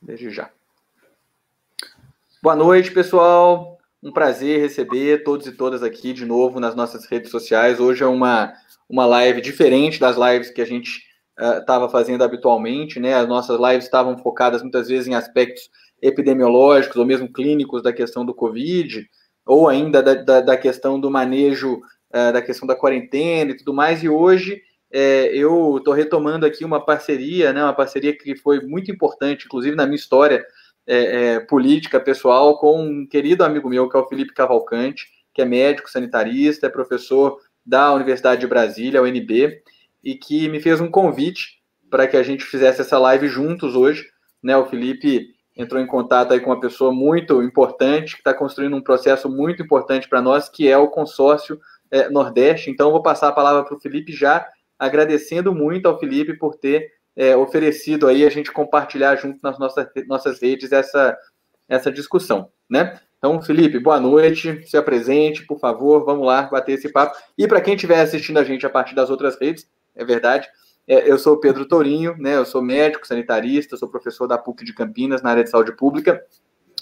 Desde já. Boa noite, pessoal. Um prazer receber todos e todas aqui de novo nas nossas redes sociais. Hoje é uma live diferente das lives que a gente estava fazendo habitualmente, né? As nossas lives estavam focadas muitas vezes em aspectos epidemiológicos ou mesmo clínicos da questão do Covid, ou ainda da questão do manejo, da questão da quarentena e tudo mais. E hoje eu estou retomando aqui uma parceria, né? Uma parceria que foi muito importante, inclusive na minha história política pessoal, com um querido amigo meu, que é o Felipe Cavalcante, que é médico sanitarista, é professor da Universidade de Brasília, UNB, e que me fez um convite para que a gente fizesse essa live juntos hoje, né? O Felipe entrou em contato aí com uma pessoa muito importante, que está construindo um processo muito importante para nós, que é o consórcio Nordeste. Então, eu vou passar a palavra para o Felipe já, agradecendo muito ao Felipe por ter oferecido aí a gente compartilhar junto nas nossas redes essa discussão, né? Então, Felipe, boa noite, se apresente, por favor, vamos lá bater esse papo. E para quem estiver assistindo a gente a partir das outras redes, é verdade, eu sou o Pedro Tourinho, né? Eu sou médico sanitarista, sou professor da PUC de Campinas, na área de saúde pública,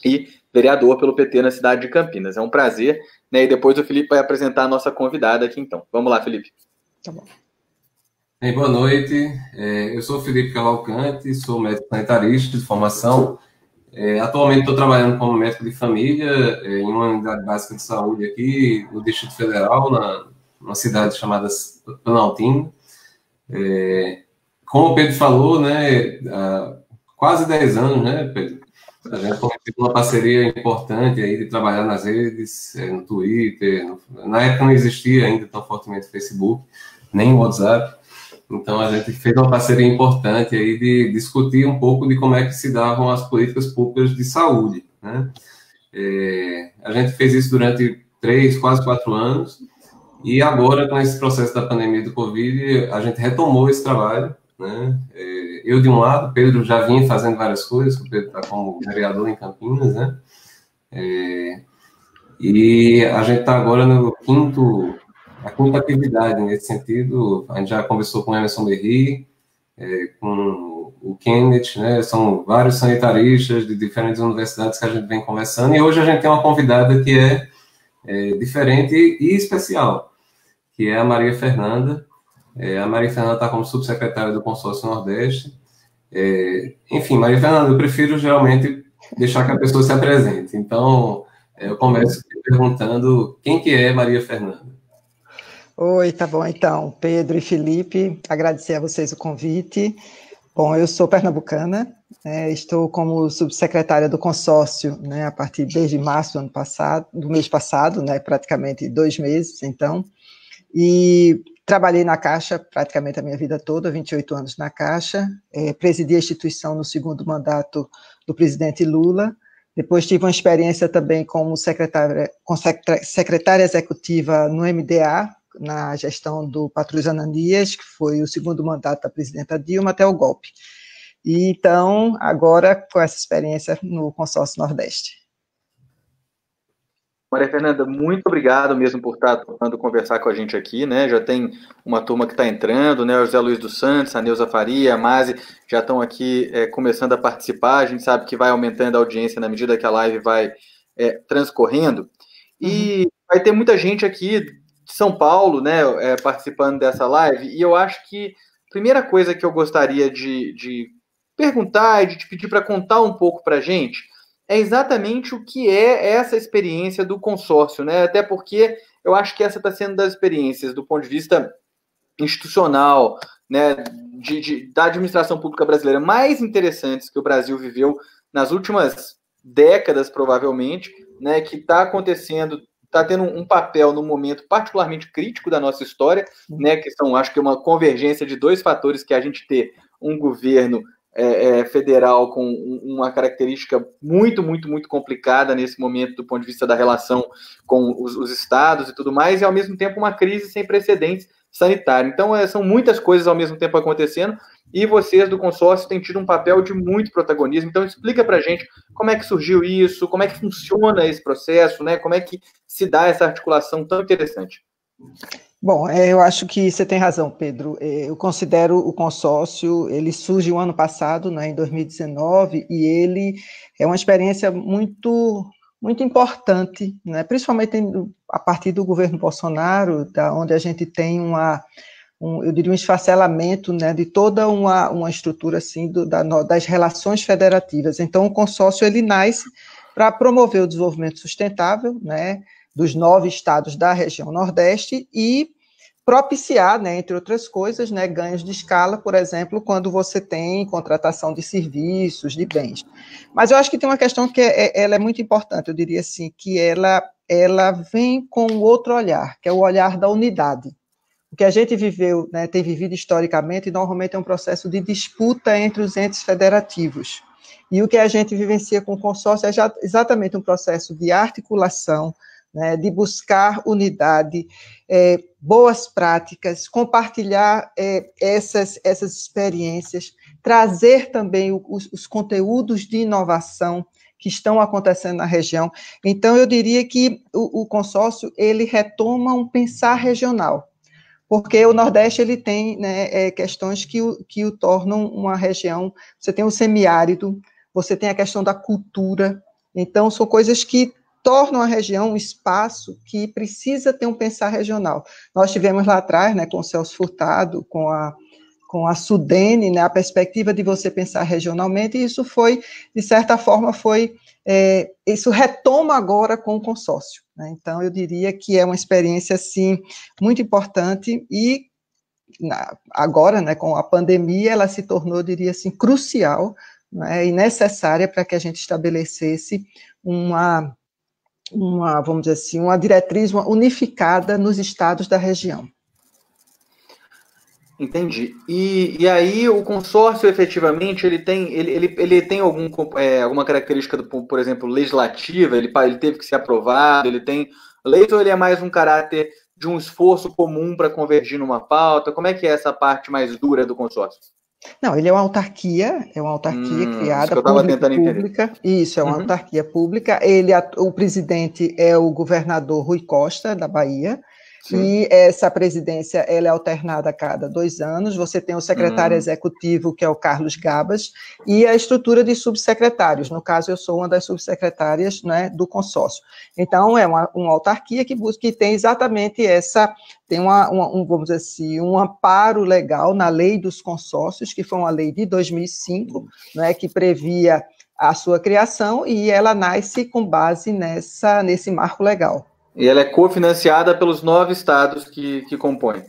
e vereador pelo PT na cidade de Campinas. É um prazer, né? E depois o Felipe vai apresentar a nossa convidada aqui, então. Vamos lá, Felipe. Tá bom. Boa noite, eu sou o Felipe Cavalcante, sou médico sanitarista de formação. Atualmente estou trabalhando como médico de família em uma unidade básica de saúde aqui no Distrito Federal, numa cidade chamada Planaltino. Como o Pedro falou, né, há quase 10 anos, né, Pedro? A gente começou uma parceria importante aí de trabalhar nas redes, no Twitter. Na época não existia ainda tão fortemente o Facebook, nem o WhatsApp. Então, a gente fez uma parceria importante aí de discutir um pouco de como é que se davam as políticas públicas de saúde, né? A gente fez isso durante 3, quase 4 anos, e agora, com esse processo da pandemia do Covid, a gente retomou esse trabalho, né? Eu, de um lado, Pedro já vinha fazendo várias coisas, o Pedro está como vereador em Campinas, né? E a gente está agora no a quinta atividade nesse sentido. A gente já conversou com o Emerson Berri, com o Kenneth, né? São vários sanitaristas de diferentes universidades que a gente vem conversando, e hoje a gente tem uma convidada que é diferente e especial, que é a Maria Fernanda. A Maria Fernanda está como subsecretária do Consórcio Nordeste. Enfim, Maria Fernanda, eu prefiro geralmente deixar que a pessoa se apresente. Então, eu começo perguntando quem que é Maria Fernanda. Oi, tá bom então, Pedro e Felipe, agradecer a vocês o convite. Bom, eu sou pernambucana, estou como subsecretária do consórcio, né, a partir desde março do mês passado, né, praticamente 2 meses, então, e trabalhei na Caixa praticamente a minha vida toda, 28 anos na Caixa, presidi a instituição no 2º mandato do presidente Lula. Depois tive uma experiência também como secretária executiva no MDA, na gestão do Patrulho Ananias, que foi o 2º mandato da presidenta Dilma até o golpe. E então, agora, com essa experiência no Consórcio Nordeste. Maria Fernanda, muito obrigado mesmo por estar topando conversar com a gente aqui, né? Já tem uma turma que está entrando, né? O José Luiz dos Santos, a Neuza Faria, a Mazi, já estão aqui começando a participar. A gente sabe que vai aumentando a audiência na medida que a live vai transcorrendo. E vai ter muita gente aqui de São Paulo, né, participando dessa live, e eu acho que a primeira coisa que eu gostaria de perguntar e de te pedir para contar um pouco para a gente é exatamente o que é essa experiência do consórcio, né? Até porque eu acho que essa está sendo das experiências do ponto de vista institucional, né, da administração pública brasileira mais interessantes que o Brasil viveu nas últimas décadas, provavelmente, né, que está acontecendo, está tendo um papel num momento particularmente crítico da nossa história, né, que são, acho que, uma convergência de 2 fatores, que é a gente ter um governo federal com uma característica muito, muito, muito complicada nesse momento do ponto de vista da relação com os estados e tudo mais, e ao mesmo tempo uma crise sem precedentes sanitária. Então, são muitas coisas ao mesmo tempo acontecendo, e vocês do consórcio têm tido um papel de muito protagonismo. Então, explica para a gente como é que surgiu isso, como é que funciona esse processo, né? Como é que se dá essa articulação tão interessante. Bom, eu acho que você tem razão, Pedro. Eu considero o consórcio, ele surge o ano passado, né, em 2019, e ele é uma experiência muito importante, né, principalmente a partir do governo Bolsonaro, onde a gente tem eu diria, um esfacelamento, né, de toda uma estrutura assim, das relações federativas. Então, o consórcio ele nasce para promover o desenvolvimento sustentável, né, dos 9 estados da região Nordeste e propiciar, né, entre outras coisas, né, ganhos de escala, por exemplo, quando você tem contratação de serviços, de bens. Mas eu acho que tem uma questão que ela é muito importante, eu diria assim, que ela vem com outro olhar, que é o olhar da unidade. O que a gente viveu, né, tem vivido historicamente, normalmente é um processo de disputa entre os entes federativos. E o que a gente vivencia com o consórcio é exatamente um processo de articulação, né, de buscar unidade, boas práticas, compartilhar essas experiências, trazer também os conteúdos de inovação que estão acontecendo na região. Então, eu diria que o consórcio, ele retoma um pensar regional, porque o Nordeste ele tem, né, questões que o tornam uma região. Você tem o semiárido, você tem a questão da cultura, então são coisas que tornam a região um espaço que precisa ter um pensar regional. Nós tivemos lá atrás, né, com o Celso Furtado, com a Sudene, né, a perspectiva de você pensar regionalmente, e isso foi, de certa forma, isso retoma agora com o consórcio, né? Então, eu diria que é uma experiência, assim, muito importante e agora, né, com a pandemia, ela se tornou, eu diria assim, crucial, né, e necessária para que a gente estabelecesse vamos dizer assim, uma diretriz unificada nos estados da região. Entendi. E aí o consórcio efetivamente ele tem alguma característica por exemplo, legislativa, ele teve que ser aprovado, ele tem leis ou ele é mais um caráter de um esforço comum para convergir numa pauta? Como é que é essa parte mais dura do consórcio? Não, ele é uma autarquia criada, isso que eu tentando pública. Entender. Isso, é uma autarquia pública. O presidente é o governador Rui Costa, da Bahia. Sim. E essa presidência ela é alternada a cada 2 anos. Você tem o secretário executivo, que é o Carlos Gabas, e a estrutura de subsecretários. No caso, eu sou uma das subsecretárias, né, do consórcio. Então, é uma autarquia que tem exatamente tem vamos dizer assim, um amparo legal na lei dos consórcios, que foi uma lei de 2005, né, que previa a sua criação, e ela nasce com base nesse marco legal. E ela é cofinanciada pelos 9 estados que compõem.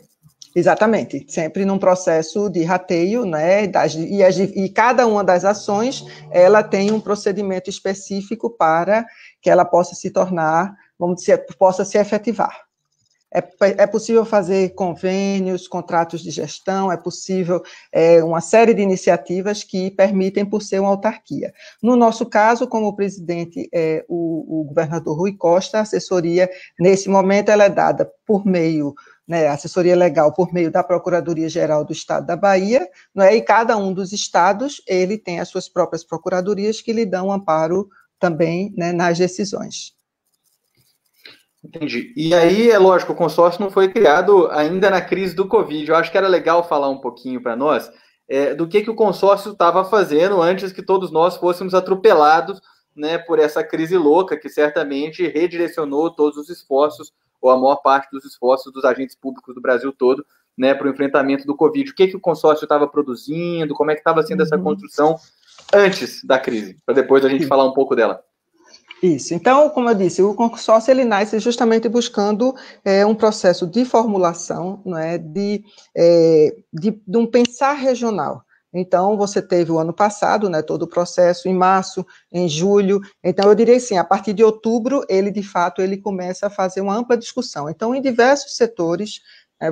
Exatamente, sempre num processo de rateio, né? E cada uma das ações, ela tem um procedimento específico para que ela possa se tornar, possa se efetivar. É possível fazer convênios, contratos de gestão, é possível uma série de iniciativas que permitem, por ser uma autarquia. No nosso caso, como o presidente é o governador Rui Costa, a assessoria, nesse momento, ela é dada por meio, né, assessoria legal por meio da Procuradoria-Geral do Estado da Bahia, né, e cada um dos estados, ele tem as suas próprias procuradorias que lhe dão amparo também, né, nas decisões. Entendi. E aí, é lógico, o consórcio não foi criado ainda na crise do Covid. Eu acho que era legal falar um pouquinho para nós do que o consórcio estava fazendo antes que todos nós fôssemos atropelados, né, por essa crise louca que certamente redirecionou todos os esforços, ou a maior parte dos esforços dos agentes públicos do Brasil todo, né, para o enfrentamento do Covid. O que o consórcio estava produzindo, como é que estava sendo essa construção antes da crise, para depois a gente falar um pouco dela. Isso. Então, como eu disse, o consórcio ele nasce justamente buscando um processo de formulação, né, de um pensar regional. Então, você teve o ano passado, né, todo o processo, em março, em julho. Então, eu diria assim, a partir de outubro, de fato, ele começa a fazer uma ampla discussão. Então, em diversos setores,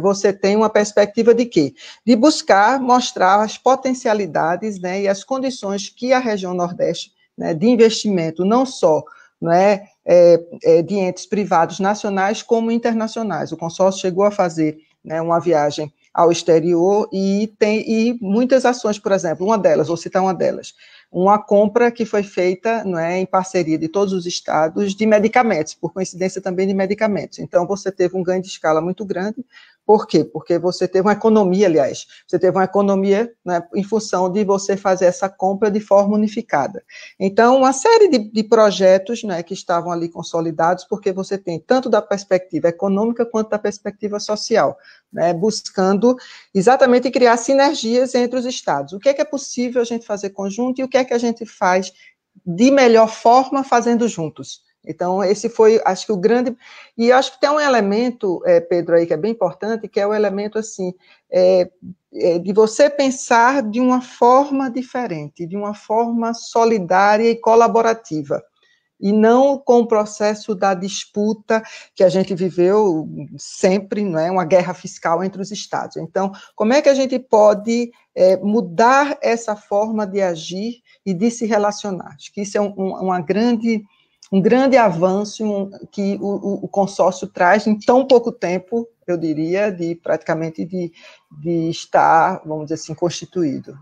você tem uma perspectiva de quê? De buscar mostrar as potencialidades, né, e as condições que a região Nordeste, né, de investimento, não só de entes privados nacionais como internacionais. O consórcio chegou a fazer, né, uma viagem ao exterior e tem muitas ações, por exemplo, uma delas, vou citar uma delas, uma compra que foi feita, em parceria de todos os estados de medicamentos, por coincidência também de medicamentos. Então, você teve um ganho de escala muito grande, Por quê? Porque você teve uma economia, aliás, você teve uma economia, né, em função de você fazer essa compra de forma unificada. Então, uma série de projetos, né, que estavam ali consolidados, porque você tem tanto da perspectiva econômica quanto da perspectiva social, né, buscando exatamente criar sinergias entre os estados. O que é possível a gente fazer conjunto e o que é que a gente faz de melhor forma fazendo juntos. Então, esse foi, acho que o grande... E acho que tem um elemento, Pedro, aí, que é bem importante, que é o elemento, assim, de você pensar de uma forma diferente, de uma forma solidária e colaborativa, e não com o processo da disputa que a gente viveu sempre, não é? Uma guerra fiscal entre os estados. Então, como é que a gente pode mudar essa forma de agir e de se relacionar? Acho que isso é um grande avanço que o consórcio traz em tão pouco tempo, eu diria, praticamente de estar, vamos dizer assim, constituído.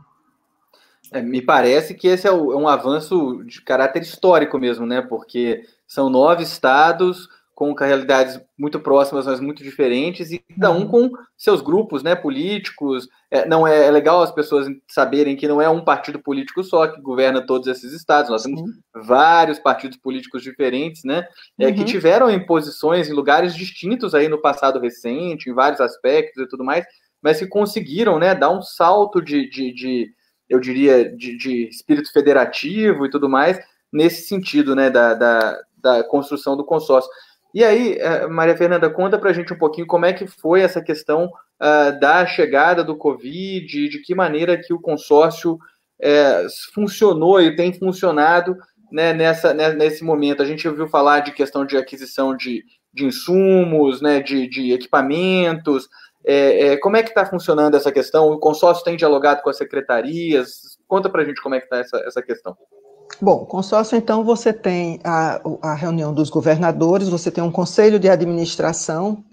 Me parece que esse é um avanço de caráter histórico mesmo, né? Porque são 9 estados com realidades muito próximas, mas muito diferentes, e cada um com seus grupos, né, políticos. Não é legal as pessoas saberem que não é um partido político só que governa todos esses estados. Nós temos vários partidos políticos diferentes, né, que tiveram imposições em lugares distintos aí no passado recente, em vários aspectos e tudo mais, mas que conseguiram, né, dar um salto eu diria, de espírito federativo e tudo mais, nesse sentido, né, da construção do consórcio. E aí, Maria Fernanda, conta pra gente um pouquinho como é que foi essa questão da chegada do Covid, de que maneira que o consórcio funcionou e tem funcionado, né, nesse momento. A gente ouviu falar de questão de aquisição de insumos, né, de equipamentos. Como é que está funcionando essa questão? O consórcio tem dialogado com as secretarias? Conta pra gente como é que está essa questão. Bom, consórcio, então, você tem a reunião dos governadores, você tem um conselho de administração,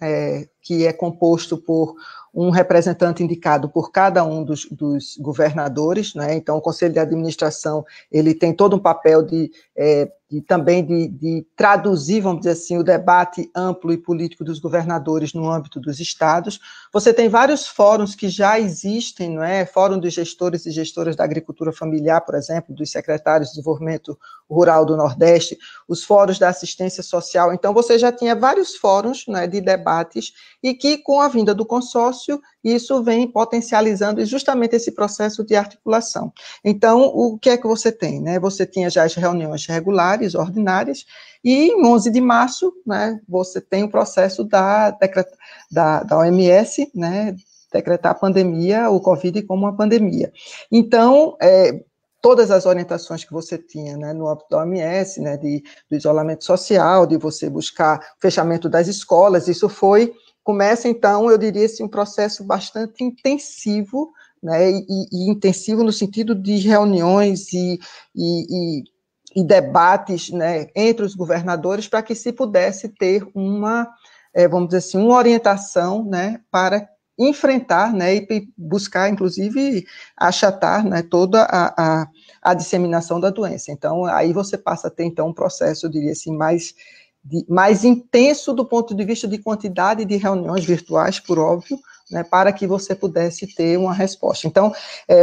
que é composto por um representante indicado por cada um dos governadores, né? Então, o conselho de administração, ele tem todo um papel também de traduzir, vamos dizer assim, o debate amplo e político dos governadores no âmbito dos estados. Você tem vários fóruns que já existem, não é? Fórum dos gestores e gestoras da agricultura familiar, por exemplo, dos secretários de desenvolvimento rural do Nordeste, os fóruns da assistência social. Então, você já tinha vários fóruns, né, de debates, e que, com a vinda do consórcio, isso vem potencializando justamente esse processo de articulação. Então, o que é que você tem, né? Você tinha já as reuniões regulares, ordinárias, e em 11 de março, né, você tem o processo da OMS, né, decretar a pandemia, o Covid como uma pandemia. Então, todas as orientações que você tinha, né, no âmbito da OMS, né, do isolamento social, de você buscar o fechamento das escolas, isso começa, então, eu diria assim, um processo bastante intensivo, né, e intensivo no sentido de reuniões e debates, né, entre os governadores, para que se pudesse ter vamos dizer assim, uma orientação, né, para enfrentar, né, e buscar, inclusive, achatar, né, toda a disseminação da doença. Então, aí você passa a ter, então, um processo, eu diria assim, mais intenso do ponto de vista de quantidade de reuniões virtuais, por óbvio, né, para que você pudesse ter uma resposta. Então,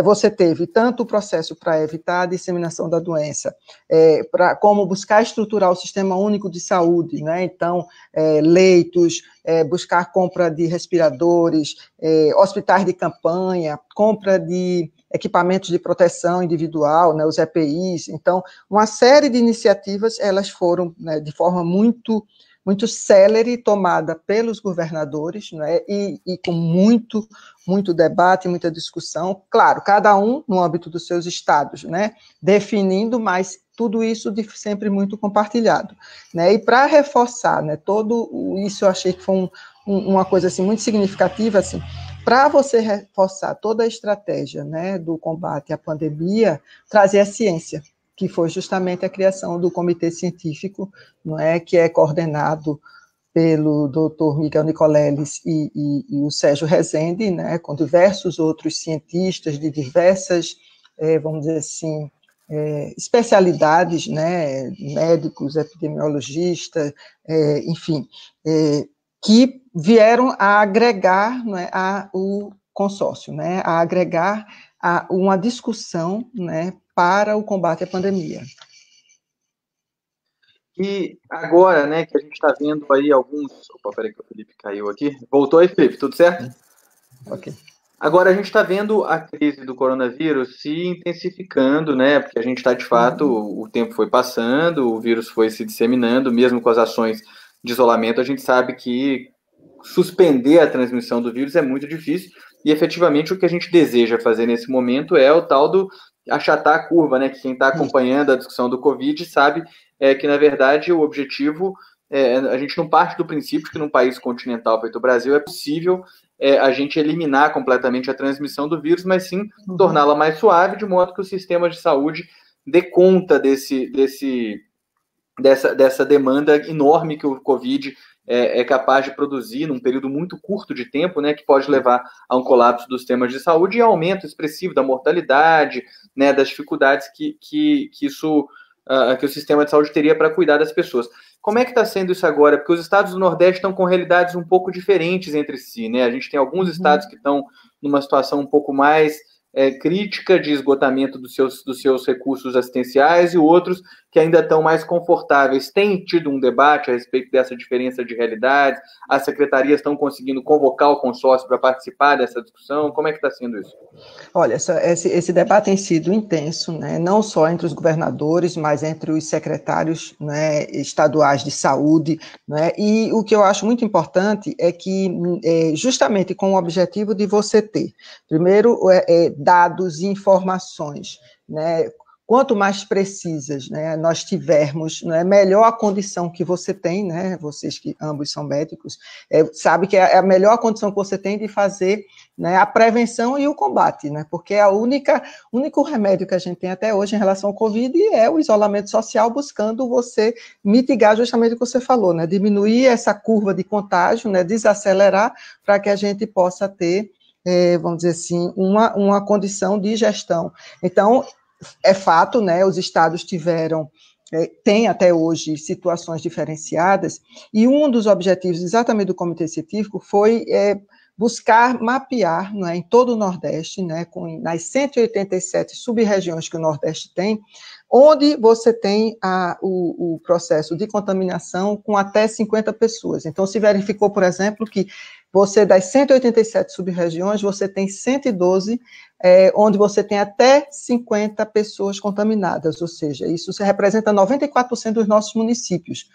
você teve tanto o processo para evitar a disseminação da doença, como buscar estruturar o Sistema Único de Saúde, né, então, leitos, buscar compra de respiradores, hospitais de campanha, compra de equipamentos de proteção individual, né, os EPIs. Então, uma série de iniciativas, elas foram, né, de forma muito célere, tomada pelos governadores, né, e com muito debate, muita discussão, claro, cada um no âmbito dos seus estados, né, definindo, mas tudo isso sempre muito compartilhado, né, e para reforçar, né, todo isso eu achei que foi uma coisa, assim, muito significativa, assim, para você reforçar toda a estratégia, né, do combate à pandemia, trazer a ciência, que foi justamente a criação do comitê científico, não é, que é coordenado pelo doutor Miguel Nicoleles e o Sérgio Rezende, né, com diversos outros cientistas de diversas, vamos dizer assim, especialidades, né, médicos, epidemiologistas, enfim, que vieram a agregar, né, o consórcio, né, a agregar uma discussão, né, para o combate à pandemia. E agora, né, que a gente está vendo aí alguns... Opa, peraí que o Felipe caiu aqui. Voltou aí, Felipe, tudo certo? Ok. Agora a gente está vendo a crise do coronavírus se intensificando, né? Porque a gente está, de fato, o tempo foi passando, o vírus foi se disseminando, mesmo com as ações de isolamento, a gente sabe que suspender a transmissão do vírus é muito difícil e, efetivamente, o que a gente deseja fazer nesse momento é o tal do achatar a curva, né? Que quem está acompanhando a discussão do Covid sabe que, na verdade, o objetivo... a gente não parte do princípio que num país continental feito o Brasil é possível a gente eliminar completamente a transmissão do vírus, mas sim torná-la mais suave, de modo que o sistema de saúde dê conta dessa demanda enorme que o Covid é capaz de produzir num período muito curto de tempo, né, que pode levar a um colapso dos sistemas de saúde e aumento expressivo da mortalidade, né, das dificuldades que o sistema de saúde teria para cuidar das pessoas. Como é que está sendo isso agora? Porque os estados do Nordeste estão com realidades um pouco diferentes entre si, né? A gente tem alguns estados que estão numa situação um pouco mais crítica de esgotamento dos seus recursos assistenciais e outros que ainda estão mais confortáveis. Tem tido um debate a respeito dessa diferença de realidades? As secretarias estão conseguindo convocar o consórcio para participar dessa discussão? Como é que está sendo isso? Olha, esse debate tem sido intenso, né, não só entre os governadores, mas entre os secretários, né, estaduais de saúde, né, e o que eu acho muito importante é que, justamente com o objetivo de você ter, primeiro, dados e informações, né, quanto mais precisas, né, nós tivermos, né, melhor a condição que você tem, né, vocês que ambos são médicos, sabe que é a melhor condição que você tem de fazer, né, a prevenção e o combate, né, porque o único remédio que a gente tem até hoje em relação ao Covid é o isolamento social, buscando você mitigar justamente o que você falou, né, diminuir essa curva de contágio, né, desacelerar para que a gente possa ter, vamos dizer assim, uma condição de gestão. Então, é fato, né, os estados têm até hoje situações diferenciadas, e um dos objetivos exatamente do Comitê Científico foi buscar mapear, né, em todo o Nordeste, né, nas 187 sub-regiões que o Nordeste tem, onde você tem o processo de contaminação com até 50 pessoas. Então, se verificou, por exemplo, que das 187 sub-regiões, você tem 112 onde você tem até 50 pessoas contaminadas, ou seja, isso representa 94% dos nossos municípios.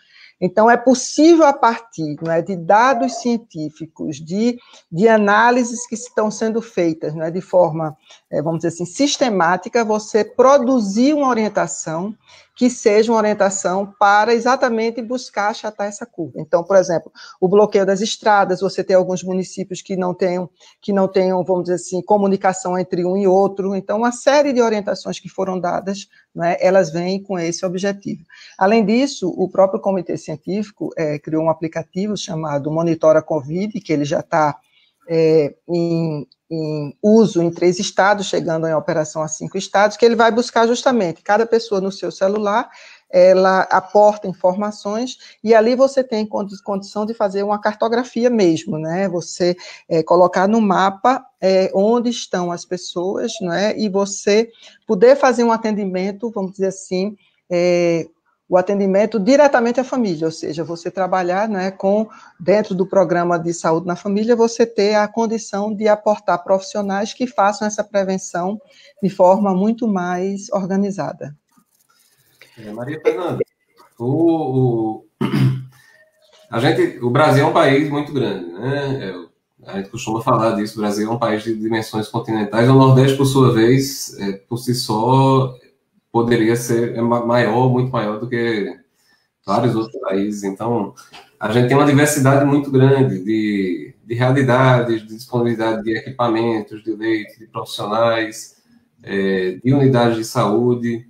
Então, é possível, a partir, né, de dados científicos, de análises que estão sendo feitas, né, de forma, vamos dizer assim, sistemática, você produzir uma orientação que seja uma orientação para exatamente buscar achatar essa curva. Então, por exemplo, o bloqueio das estradas, você tem alguns municípios que não tenham, vamos dizer assim, comunicação entre um e outro. Então, uma série de orientações que foram dadas, né, elas vêm com esse objetivo. Além disso, o próprio Comitê Científico criou um aplicativo chamado Monitora Covid, que ele já está em uso em 3 estados, chegando em operação a 5 estados, que ele vai buscar justamente cada pessoa no seu celular, ela aporta informações, e ali você tem condição de fazer uma cartografia mesmo, né, você colocar no mapa onde estão as pessoas, né, e você poder fazer um atendimento, vamos dizer assim, o atendimento diretamente à família, ou seja, você trabalhar, né, dentro do programa de saúde na família, você ter a condição de aportar profissionais que façam essa prevenção de forma muito mais organizada. Maria Fernanda, o Brasil é um país muito grande, né? A gente costuma falar disso, o Brasil é um país de dimensões continentais, o Nordeste, por sua vez, por si só, poderia ser maior, muito maior do que vários outros países. Então, a gente tem uma diversidade muito grande de realidades, de disponibilidade de equipamentos, de leitos, de profissionais, de unidades de saúde,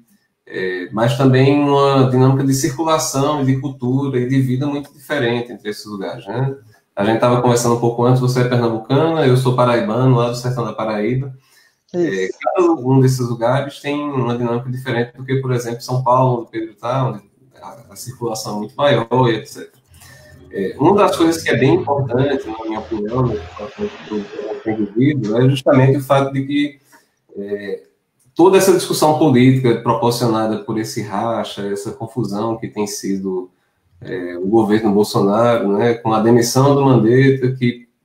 mas também uma dinâmica de circulação e de cultura e de vida muito diferente entre esses lugares, né? A gente estava conversando um pouco antes, você é pernambucana, eu sou paraibano, lá do sertão da Paraíba. Cada um desses lugares tem uma dinâmica diferente do que, por exemplo, São Paulo, onde o Pedro está, onde a circulação é muito maior e etc. Uma das coisas que é bem importante, na minha opinião, no que eu tenho vivido, é justamente o fato de que toda essa discussão política proporcionada por esse racha, essa confusão que tem sido o governo Bolsonaro, né, com a demissão do Mandetta,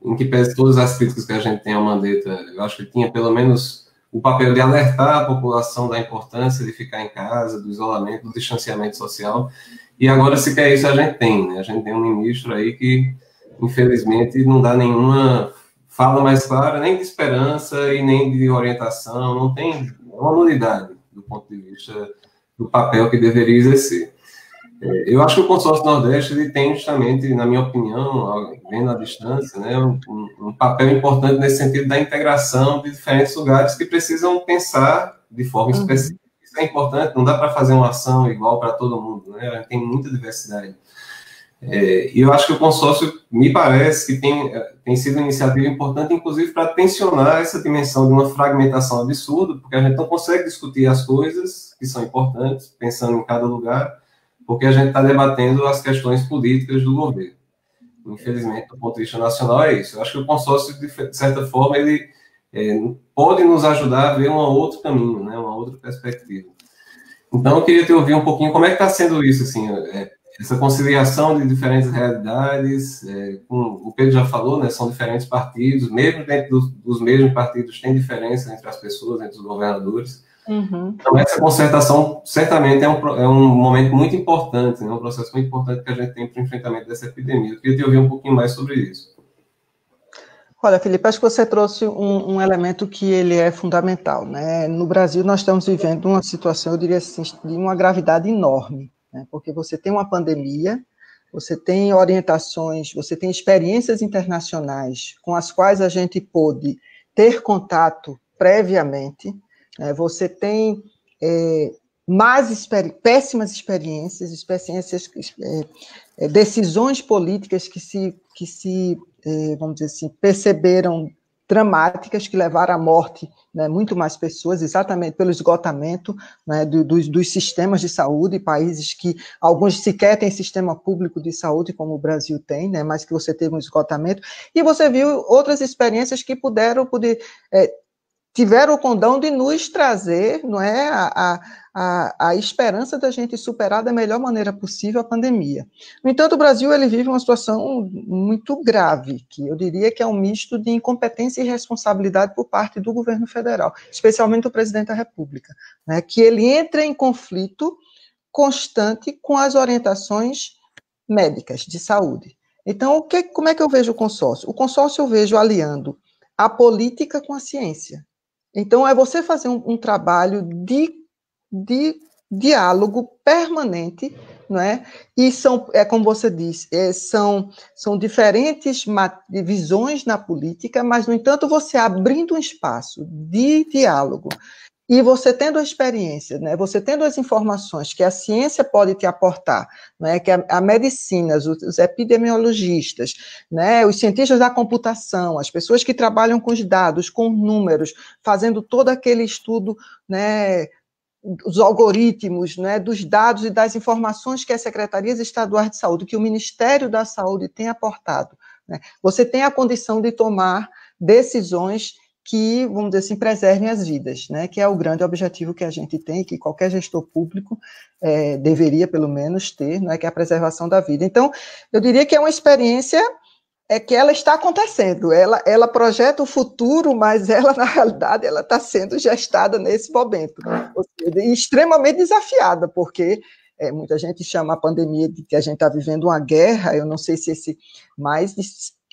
em que pese todas as críticas que a gente tem ao Mandetta, eu acho que tinha pelo menos o papel de alertar a população da importância de ficar em casa, do isolamento, do distanciamento social, e agora sequer isso a gente tem, né? A gente tem um ministro aí que, infelizmente, não dá nenhuma fala mais clara, nem de esperança e nem de orientação, não tem uma nulidade do ponto de vista do papel que deveria exercer. Eu acho que o Consórcio Nordeste ele tem justamente, na minha opinião, vendo à distância, né, um papel importante nesse sentido da integração de diferentes lugares que precisam pensar de forma específica. Isso é importante, não dá para fazer uma ação igual para todo mundo, né? A gente tem muita diversidade. E eu acho que o consórcio, me parece que tem sido uma iniciativa importante, inclusive para tensionar essa dimensão de uma fragmentação absurda, porque a gente não consegue discutir as coisas que são importantes, pensando em cada lugar, porque a gente está debatendo as questões políticas do governo. Infelizmente, do ponto de vista nacional, é isso. Eu acho que o consórcio, de certa forma, ele pode nos ajudar a ver um outro caminho, né, uma outra perspectiva. Então, eu queria te ouvir um pouquinho como é que está sendo isso, assim, essa conciliação de diferentes realidades, como o Pedro já falou, né, são diferentes partidos, mesmo dentro dos mesmos partidos tem diferença entre as pessoas, entre os governadores. Uhum. Então, essa concertação certamente é um momento muito importante, né, um processo muito importante que a gente tem para o enfrentamento dessa epidemia. Eu queria te ouvir um pouquinho mais sobre isso. Olha, Felipe, acho que você trouxe um elemento que ele é fundamental, né? No Brasil, nós estamos vivendo uma situação, eu diria assim, de uma gravidade enorme, né? Porque você tem uma pandemia, você tem orientações, você tem experiências internacionais com as quais a gente pôde ter contato previamente, né? Você tem péssimas experiências, decisões políticas que se vamos dizer assim, perceberam dramáticas, que levaram à morte, né, muito mais pessoas, exatamente pelo esgotamento, né, dos sistemas de saúde, países que, alguns sequer têm sistema público de saúde, como o Brasil tem, né, mas que você teve um esgotamento, e você viu outras experiências que tiveram o condão de nos trazer, não é, a esperança da gente superar da melhor maneira possível a pandemia. No entanto, o Brasil ele vive uma situação muito grave, que eu diria que é um misto de incompetência e responsabilidade por parte do governo federal, especialmente do presidente da República, né, que ele entra em conflito constante com as orientações médicas de saúde. Então, como é que eu vejo o consórcio? O consórcio eu vejo aliando a política com a ciência. Então, é você fazer um trabalho de diálogo permanente, não é? E como você disse, são diferentes visões na política, mas, no entanto, você abrindo um espaço de diálogo e você tendo a experiência, né, você tendo as informações que a ciência pode te aportar, né, que a medicina, os epidemiologistas, né, os cientistas da computação, as pessoas que trabalham com os dados, com números, fazendo todo aquele estudo, né, os algoritmos, né, dos dados e das informações que as secretarias estaduais de saúde, que o Ministério da Saúde tem aportado, né, você tem a condição de tomar decisões que, vamos dizer assim, preservem as vidas, né, que é o grande objetivo que a gente tem, que qualquer gestor público deveria, pelo menos, ter, né, que é a preservação da vida. Então, eu diria que é uma experiência que ela está acontecendo, ela projeta o futuro, mas ela, na realidade, ela está sendo gestada nesse momento, ou seja, extremamente desafiada, porque muita gente chama a pandemia de que a gente está vivendo uma guerra, eu não sei se mais...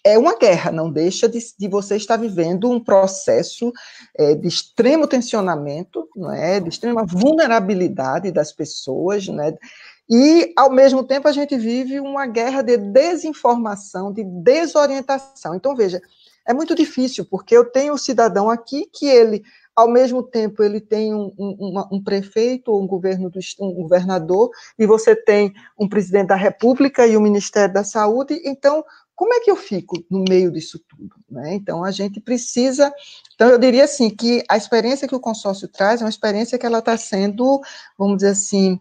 É uma guerra, não deixa de você estar vivendo um processo de extremo tensionamento, não é? De extrema vulnerabilidade das pessoas, né? E, ao mesmo tempo, a gente vive uma guerra de desinformação, de desorientação. Então, veja, é muito difícil, porque eu tenho um cidadão aqui que ele, ao mesmo tempo, ele tem um prefeito, um governador, e você tem um presidente da República e o Ministério da Saúde, então... Como é que eu fico no meio disso tudo, né? Então, a gente precisa... Então, eu diria assim, que a experiência que o consórcio traz é uma experiência que ela está sendo, vamos dizer assim,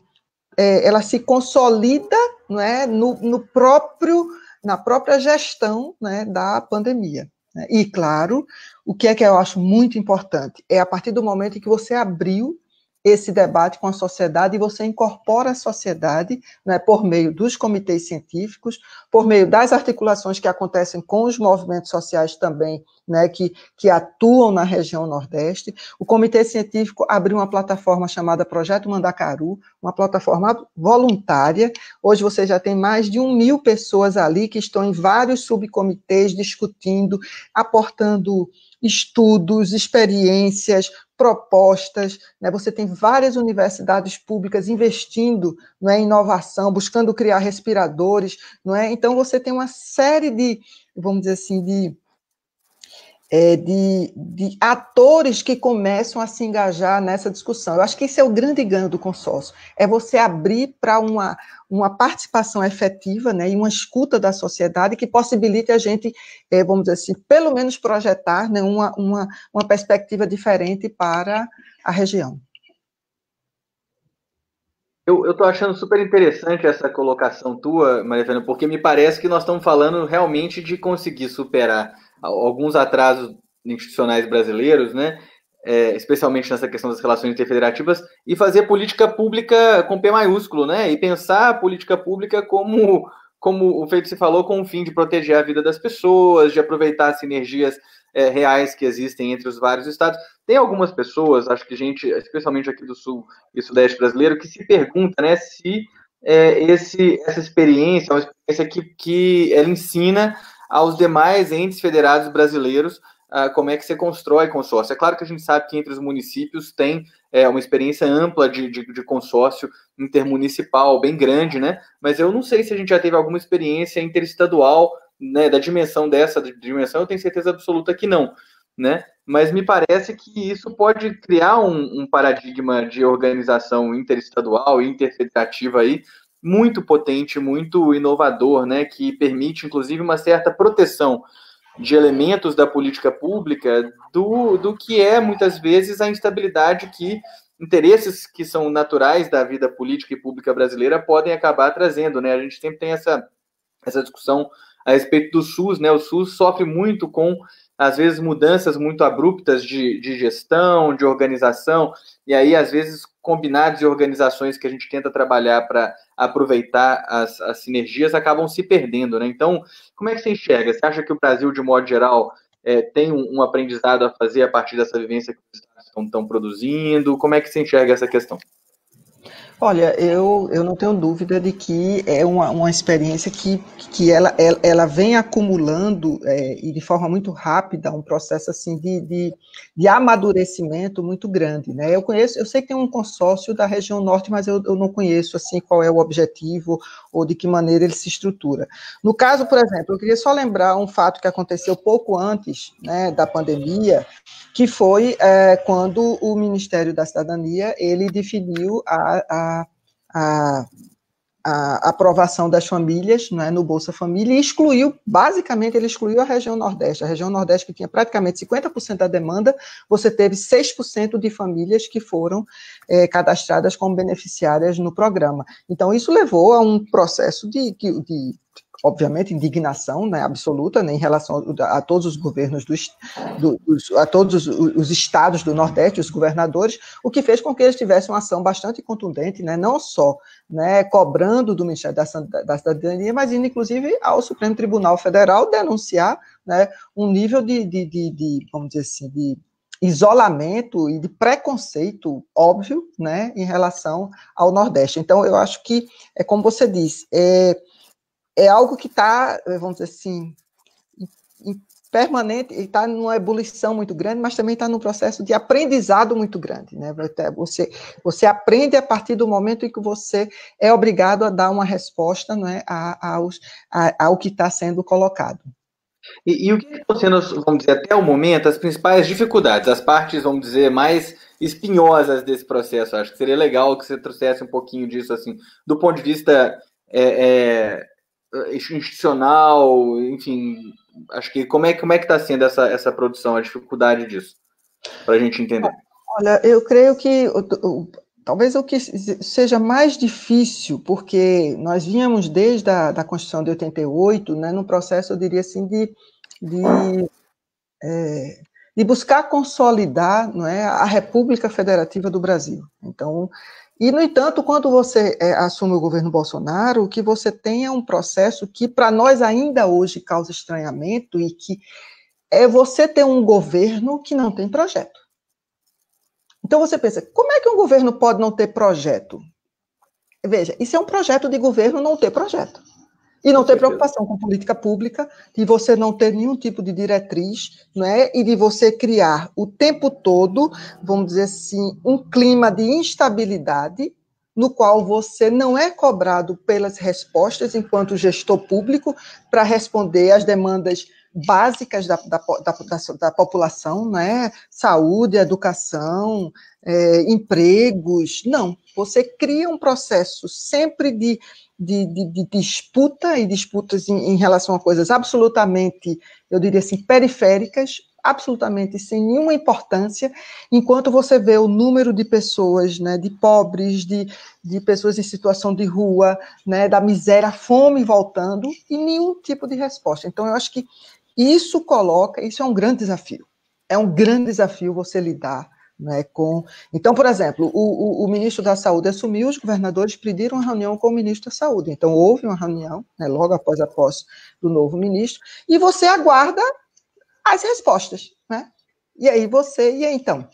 ela se consolida, não é, no próprio na própria gestão, né, da pandemia. Né? E, claro, o que é que eu acho muito importante? É a partir do momento em que você abriu esse debate com a sociedade e você incorpora a sociedade, né, por meio dos comitês científicos, por meio das articulações que acontecem com os movimentos sociais também, né, que atuam na região Nordeste. O comitê científico abriu uma plataforma chamada Projeto Mandacaru, uma plataforma voluntária. Hoje você já tem mais de 1.000 pessoas ali que estão em vários subcomitês discutindo, aportando estudos, experiências, propostas, né? Você tem várias universidades públicas investindo, não é, em inovação, buscando criar respiradores, não é? Então você tem uma série de, vamos dizer assim, de atores que começam a se engajar nessa discussão. Eu acho que esse é o grande ganho do consórcio, é você abrir para uma participação efetiva, né, e uma escuta da sociedade que possibilite a gente, vamos dizer assim, pelo menos projetar, né, uma perspectiva diferente para a região. Eu estou achando super interessante essa colocação tua, Maria Fernanda, porque me parece que nós estamos falando realmente de conseguir superar alguns atrasos institucionais brasileiros, né? Especialmente nessa questão das relações interfederativas, e fazer política pública com P maiúsculo, né? E pensar a política pública como o Feito se falou, com o fim de proteger a vida das pessoas, de aproveitar as sinergias reais que existem entre os vários estados. Tem algumas pessoas, acho que gente, especialmente aqui do Sul e Sudeste brasileiro, que se pergunta, né, se essa experiência é uma experiência que ela ensina aos demais entes federados brasileiros como é que você constrói consórcio. É claro que a gente sabe que entre os municípios tem uma experiência ampla de consórcio intermunicipal bem grande, né? Mas eu não sei se a gente já teve alguma experiência interestadual, né, da dimensão dessa dimensão, eu tenho certeza absoluta que não, né? Mas me parece que isso pode criar um paradigma de organização interestadual e interfederativa aí muito potente, muito inovador, né? Que permite, inclusive, uma certa proteção de elementos da política pública do que é, muitas vezes, a instabilidade que interesses que são naturais da vida política e pública brasileira podem acabar trazendo, né? A gente sempre tem essa discussão a respeito do SUS, né? O SUS sofre muito com, às vezes, mudanças muito abruptas de gestão, de organização, e aí, às vezes, combinados e organizações que a gente tenta trabalhar para aproveitar as sinergias acabam se perdendo, né? Então, como é que você enxerga? Você acha que o Brasil, de modo geral, tem um aprendizado a fazer a partir dessa vivência que os estados estão produzindo? Como é que você enxerga essa questão? Olha, eu não tenho dúvida de que é uma experiência que ela vem acumulando e de forma muito rápida um processo assim de amadurecimento muito grande, né? Eu sei que tem um consórcio da região norte, mas eu não conheço assim qual é o objetivo ou de que maneira ele se estrutura. No caso, por exemplo, eu queria só lembrar um fato que aconteceu pouco antes, né, da pandemia, que foi quando o Ministério da Cidadania ele definiu a aprovação das famílias, né, no Bolsa Família, e basicamente ele excluiu a região Nordeste. A região Nordeste, que tinha praticamente 50% da demanda, você teve 6% de famílias que foram cadastradas como beneficiárias no programa. Então, isso levou a um processo de obviamente, indignação, né, absoluta, né, em relação a todos os governos, a todos os estados do Nordeste, os governadores, o que fez com que eles tivessem uma ação bastante contundente, né, não só, né, cobrando do Ministério da Cidadania, mas indo, inclusive, ao Supremo Tribunal Federal denunciar, né, um nível vamos dizer assim, de isolamento e de preconceito óbvio, né, em relação ao Nordeste. Então, eu acho que, como você disse, é algo que está, vamos dizer assim, permanente, está numa ebulição muito grande, mas também está num processo de aprendizado muito grande, né? Você aprende a partir do momento em que você é obrigado a dar uma resposta, né, ao que está sendo colocado. E o que estão sendo, vamos dizer, até o momento, as principais dificuldades, as partes, vamos dizer, mais espinhosas desse processo? Acho que seria legal que você trouxesse um pouquinho disso, assim, do ponto de vista institucional, enfim, acho que como é que está sendo essa produção, a dificuldade disso, para a gente entender? Olha, eu creio que talvez o que seja mais difícil, porque nós vínhamos desde a Constituição de 88, né, num processo, eu diria assim, de buscar consolidar, não é, a República Federativa do Brasil. Então, e, no entanto, quando você assume o governo Bolsonaro, o que você tem é um processo que, para nós, ainda hoje causa estranhamento, e que é você ter um governo que não tem projeto. Então, você pensa, como é que um governo pode não ter projeto? Veja, isso é um projeto de governo não ter projeto. E não ter preocupação com política pública, de você não ter nenhum tipo de diretriz, não é? E de você criar o tempo todo, vamos dizer assim, um clima de instabilidade, no qual você não é cobrado pelas respostas enquanto gestor público para responder às demandas básicas da população, né? Saúde, educação, empregos. Não, você cria um processo sempre de disputa, e disputas em relação a coisas absolutamente, eu diria assim, periféricas, absolutamente sem nenhuma importância, enquanto você vê o número de pessoas, né, de pobres, de pessoas em situação de rua, né, da miséria, a fome voltando, e nenhum tipo de resposta. Então, eu acho que isso é um grande desafio. É um grande desafio você lidar, né, com... Então, por exemplo, o ministro da Saúde assumiu, os governadores pediram uma reunião com o ministro da Saúde. Então, houve uma reunião, né, logo após a posse do novo ministro, e você aguarda as respostas, né? E aí então?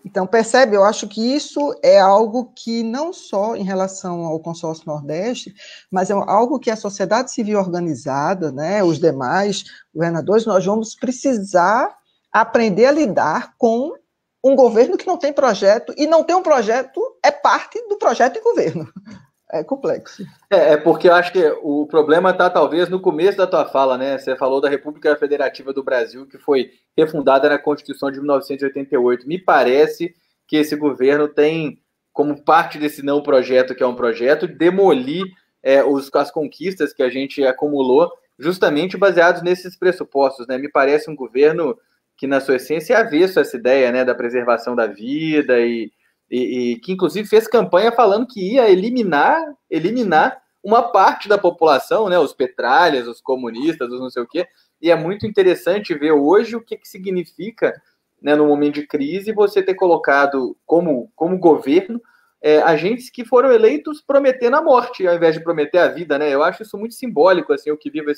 Então, percebe, eu acho que isso é algo que não só em relação ao Consórcio Nordeste, mas é algo que a sociedade civil organizada, né, os demais governadores, nós vamos precisar aprender a lidar com um governo que não tem projeto, e não ter um projeto é parte do projeto de governo. É complexo. Porque eu acho que o problema está talvez no começo da tua fala, né? Você falou da República Federativa do Brasil, que foi refundada na Constituição de 1988. Me parece que esse governo tem, como parte desse não projeto, que é um projeto, demolir as conquistas que a gente acumulou, justamente baseados nesses pressupostos, né? Me parece um governo que, na sua essência, é avesso a essa ideia, né, da preservação da vida e que, inclusive, fez campanha falando que ia eliminar uma parte da população, né, os petralhas, os comunistas, os não sei o quê, e é muito interessante ver hoje o que significa, né, no momento de crise, você ter colocado como governo agentes que foram eleitos prometendo a morte, ao invés de prometer a vida, né? Eu acho isso muito simbólico, assim, eu que vivo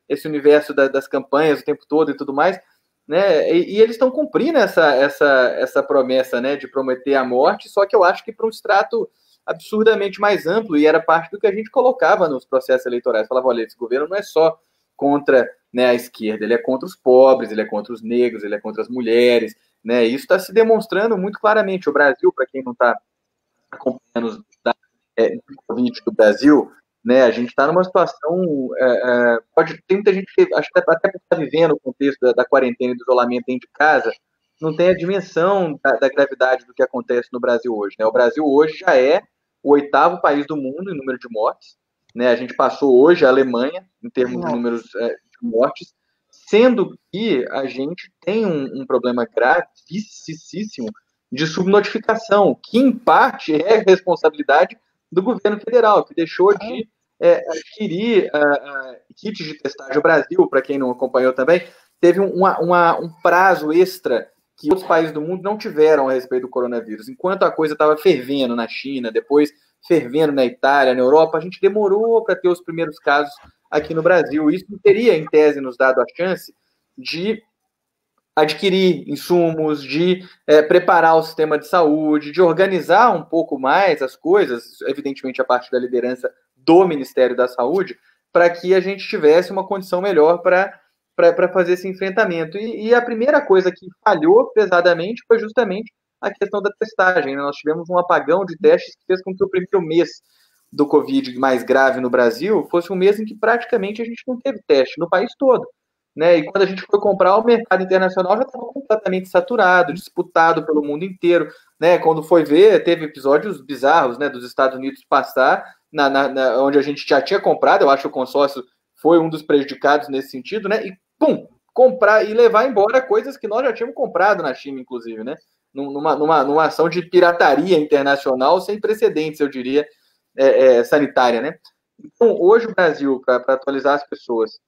esse universo das campanhas o tempo todo e tudo mais, né? E eles estão cumprindo essa promessa, né, de prometer a morte, só que eu acho que para um extrato absurdamente mais amplo, e era parte do que a gente colocava nos processos eleitorais. Falava, olha, esse governo não é só contra, né, a esquerda, ele é contra os pobres, ele é contra os negros, ele é contra as mulheres, né? Isso está se demonstrando muito claramente. O Brasil, para quem não está acompanhando os dados do Brasil, né, a gente está numa situação, tem muita gente que, acho que até por estar vivendo o contexto da quarentena e do isolamento dentro de casa, não tem a dimensão da gravidade do que acontece no Brasil hoje, né? O Brasil hoje já é o 8º país do mundo em número de mortes, né? A gente passou hoje a Alemanha em termos de números de mortes, sendo que a gente tem um problema gravíssimo de subnotificação, que em parte é responsabilidade do governo federal, que deixou de adquirir kits de testagem. O Brasil, para quem não acompanhou também, teve um prazo extra que outros países do mundo não tiveram a respeito do coronavírus. Enquanto a coisa estava fervendo na China, depois fervendo na Itália, na Europa, a gente demorou para ter os primeiros casos aqui no Brasil. Isso teria, em tese, nos dado a chance de adquirir insumos, de preparar o sistema de saúde, de organizar um pouco mais as coisas, evidentemente a partir da liderança do Ministério da Saúde, para que a gente tivesse uma condição melhor para fazer esse enfrentamento. E a primeira coisa que falhou pesadamente foi justamente a questão da testagem, né? Nós tivemos um apagão de testes que fez com que o primeiro mês do Covid mais grave no Brasil fosse um mês em que praticamente a gente não teve teste no país todo, né? E quando a gente foi comprar, o mercado internacional já estava completamente saturado, disputado pelo mundo inteiro, né? Quando foi ver, teve episódios bizarros, né, dos Estados Unidos passar onde a gente já tinha comprado. Eu acho que o consórcio foi um dos prejudicados nesse sentido, né? E pum, comprar e levar embora coisas que nós já tínhamos comprado na China, inclusive, né? numa ação de pirataria internacional sem precedentes, eu diria, sanitária, né? Então, hoje o Brasil, para atualizar as pessoas,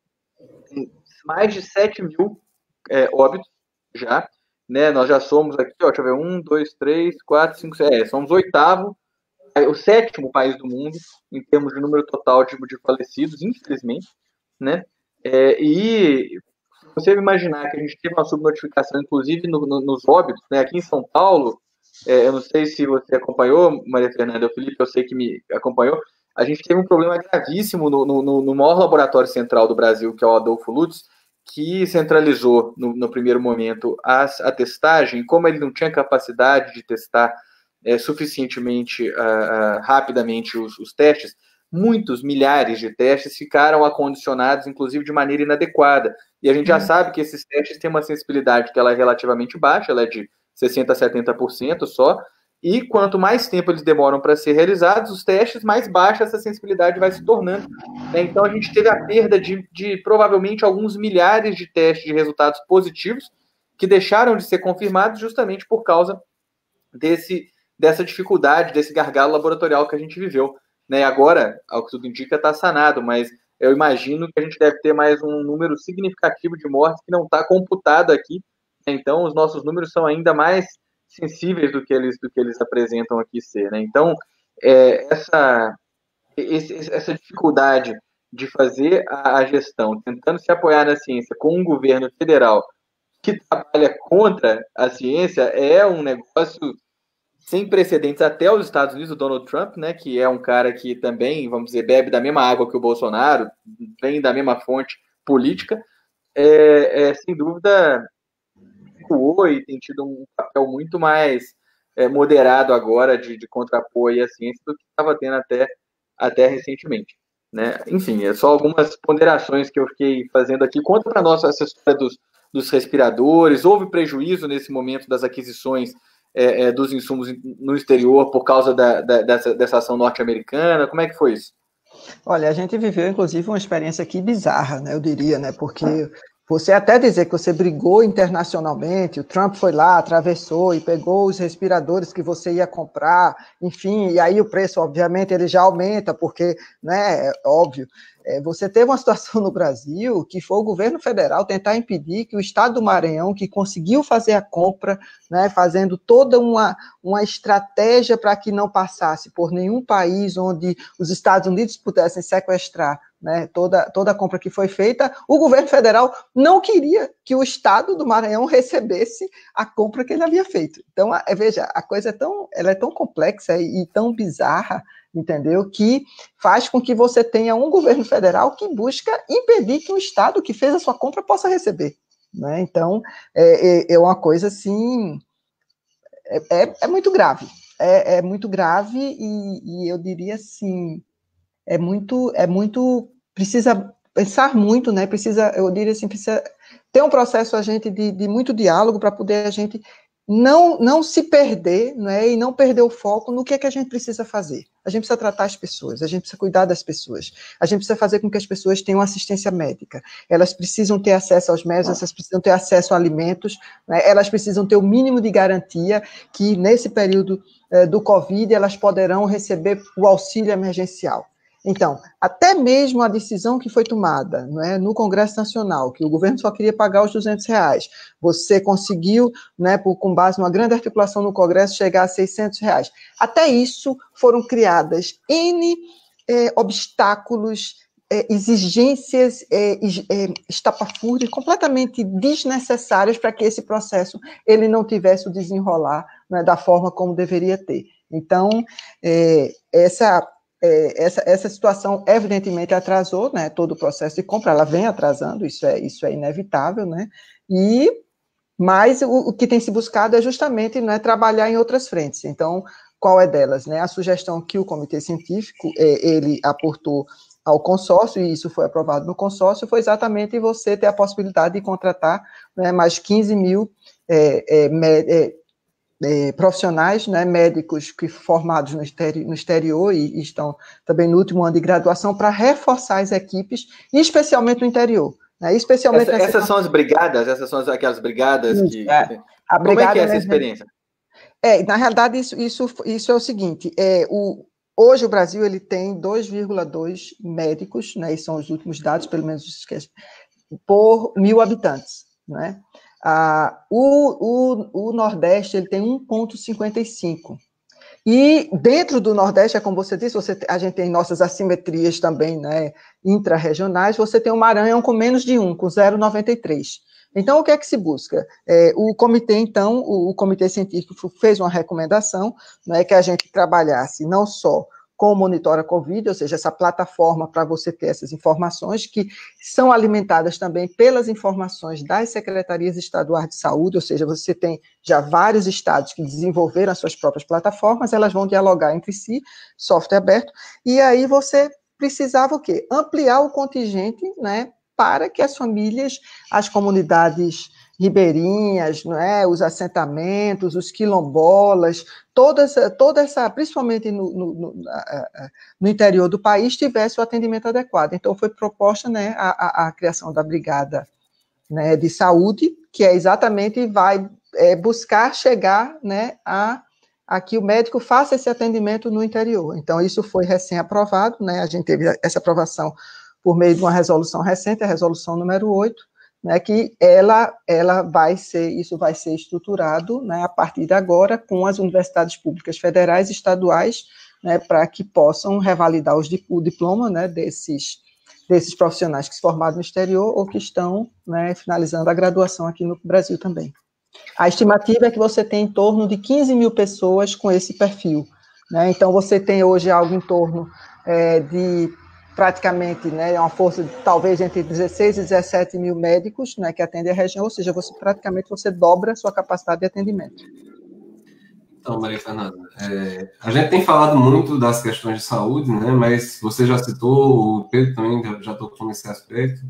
tem mais de 7 mil óbitos já, né? Nós já somos aqui, ó, deixa eu ver, 1, 2, 3, 4, 5, 6, somos o 7º país do mundo em termos de número total de falecidos, infelizmente, né? E se você imaginar que a gente teve uma subnotificação, inclusive nos óbitos, né? Aqui em São Paulo, eu não sei se você acompanhou, Maria Fernanda ou Felipe, eu sei que me acompanhou, a gente teve um problema gravíssimo no maior laboratório central do Brasil, que é o Adolfo Lutz, que centralizou no primeiro momento a testagem. Como ele não tinha capacidade de testar suficientemente rapidamente os testes, muitos milhares de testes ficaram acondicionados, inclusive de maneira inadequada. E a gente já sabe que esses testes têm uma sensibilidade que ela é relativamente baixa, ela é de 60% a 70% só, e quanto mais tempo eles demoram para ser realizados, os testes, mais baixa essa sensibilidade vai se tornando. Né? Então, a gente teve a perda de provavelmente alguns milhares de testes de resultados positivos que deixaram de ser confirmados justamente por causa dessa dificuldade, desse gargalo laboratorial que a gente viveu. Né? Agora, ao que tudo indica, está sanado, mas eu imagino que a gente deve ter mais um número significativo de mortes que não está computado aqui. Né? Então, os nossos números são ainda mais sensíveis do que eles apresentam aqui ser. Né? Então, essa dificuldade de fazer a gestão, tentando se apoiar na ciência com um governo federal que trabalha contra a ciência, é um negócio sem precedentes até os Estados Unidos, o Donald Trump, né, que é um cara que também, vamos dizer, bebe da mesma água que o Bolsonaro, vem da mesma fonte política, sem dúvida recuou e tem tido um papel muito mais moderado agora de contrapor a ciência do que estava tendo até recentemente. Né? Enfim, só algumas ponderações que eu fiquei fazendo aqui. Conta para nós essa história dos respiradores. Houve prejuízo nesse momento das aquisições dos insumos no exterior por causa dessa ação norte-americana? Como é que foi isso? Olha, a gente viveu, inclusive, uma experiência aqui bizarra, né, eu diria, né, porque você até dizer que você brigou internacionalmente, o Trump foi lá, atravessou e pegou os respiradores que você ia comprar, enfim, e aí o preço, obviamente, ele já aumenta, porque, né, óbvio, você teve uma situação no Brasil que foi o governo federal tentar impedir que o estado do Maranhão, que conseguiu fazer a compra, né, fazendo toda uma estratégia para que não passasse por nenhum país onde os Estados Unidos pudessem sequestrar, né, toda a compra que foi feita, o governo federal não queria que o estado do Maranhão recebesse a compra que ele havia feito. Então, veja, a coisa ela é tão complexa e tão bizarra, entendeu? Que faz com que você tenha um governo federal que busca impedir que o estado que fez a sua compra possa receber. Né? Então, é uma coisa assim, é muito grave. É muito grave e eu diria assim, precisa pensar muito, né? Eu diria assim, precisa ter um processo de muito diálogo para poder a gente não se perder, né, e não perder o foco no que é que a gente precisa fazer. A gente precisa tratar as pessoas, a gente precisa cuidar das pessoas, a gente precisa fazer com que as pessoas tenham assistência médica, elas precisam ter acesso aos médicos, elas precisam ter acesso a alimentos, né, elas precisam ter o mínimo de garantia que nesse período do Covid elas poderão receber o auxílio emergencial. Então, até mesmo a decisão que foi tomada, não é, no Congresso Nacional, que o governo só queria pagar os R$200, você conseguiu, né, com base numa grande articulação no Congresso, chegar a R$600. Até isso foram criadas N obstáculos, exigências estapafúrdias completamente desnecessárias para que esse processo ele não tivesse o desenrolar, né, da forma como deveria ter. Então, essa situação evidentemente atrasou, né, todo o processo de compra, ela vem atrasando, isso é inevitável, né, mas o que tem se buscado é justamente, né, trabalhar em outras frentes. Então, qual é delas? Né? A sugestão que o Comitê Científico ele aportou ao consórcio, e isso foi aprovado no consórcio, foi exatamente você ter a possibilidade de contratar, né, mais 15 mil profissionais, né, médicos que formados no exterior e estão também no último ano de graduação para reforçar as equipes, e especialmente no interior. Né, especialmente essas são as brigadas? Essas são aquelas brigadas que... A brigada, como é que é essa experiência? Na realidade, isso é o seguinte, hoje o Brasil ele tem 2,2 médicos, né, e são os últimos dados, pelo menos por 1.000 habitantes, né? O Nordeste ele tem 1,55. E dentro do Nordeste, é como você disse, a gente tem nossas assimetrias também, né, intra-regionais, você tem o Maranhão com menos de 1, com 0,93. Então, o que é que se busca? O comitê científico fez uma recomendação, né, que a gente trabalhasse não só com o Monitora Covid, ou seja, essa plataforma para você ter essas informações, que são alimentadas também pelas informações das secretarias estaduais de saúde, ou seja, você tem já vários estados que desenvolveram as suas próprias plataformas, elas vão dialogar entre si, software aberto, e aí você precisava o quê? Ampliar o contingente, né, para que as famílias, as comunidades ribeirinhas, não é, os assentamentos, os quilombolas, toda essa, principalmente no interior do país, tivesse o atendimento adequado. Então, foi proposta, né, a criação da Brigada, né, de Saúde, que exatamente vai buscar chegar, né, a que o médico faça esse atendimento no interior. Então, isso foi recém-aprovado, né, a gente teve essa aprovação por meio de uma resolução recente, a resolução número 8, né, que isso vai ser estruturado, né, a partir de agora com as universidades públicas federais e estaduais, né, para que possam revalidar o diploma, né, desses profissionais que se formaram no exterior ou que estão, né, finalizando a graduação aqui no Brasil também. A estimativa é que você tem em torno de 15 mil pessoas com esse perfil, né, então você tem hoje algo em torno de praticamente, né, uma força de talvez entre 16 e 17 mil médicos, né, que atendem a região, ou seja, praticamente você dobra a sua capacidade de atendimento. Então, Maria Fernanda, a gente tem falado muito das questões de saúde, né, mas você já citou, o Pedro também já tocou nesse aspecto,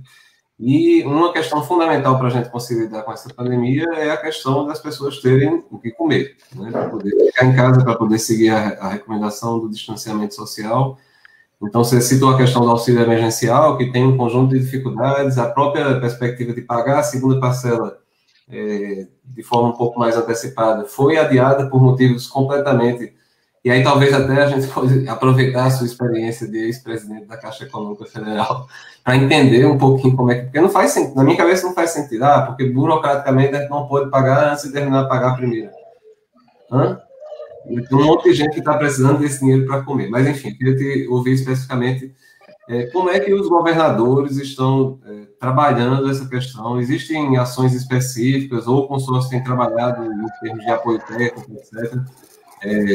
e uma questão fundamental para a gente conseguir lidar com essa pandemia é a questão das pessoas terem o que comer, né, para poder ficar em casa, para poder seguir a recomendação do distanciamento social. Então, você citou a questão do auxílio emergencial, que tem um conjunto de dificuldades, a própria perspectiva de pagar a segunda parcela de forma um pouco mais antecipada foi adiada por motivos completamente... E aí, talvez até a gente pode aproveitar a sua experiência de ex-presidente da Caixa Econômica Federal para entender um pouquinho como é que... Porque não faz sentido, na minha cabeça não faz sentido. Porque burocraticamente a gente não pode pagar antes de terminar de pagar primeiro. Tem um monte de gente que está precisando desse dinheiro para comer. Mas, enfim, queria te ouvir especificamente como é que os governadores estão trabalhando essa questão. Existem ações específicas ou o consórcio tem trabalhado em termos de apoio técnico, etc.,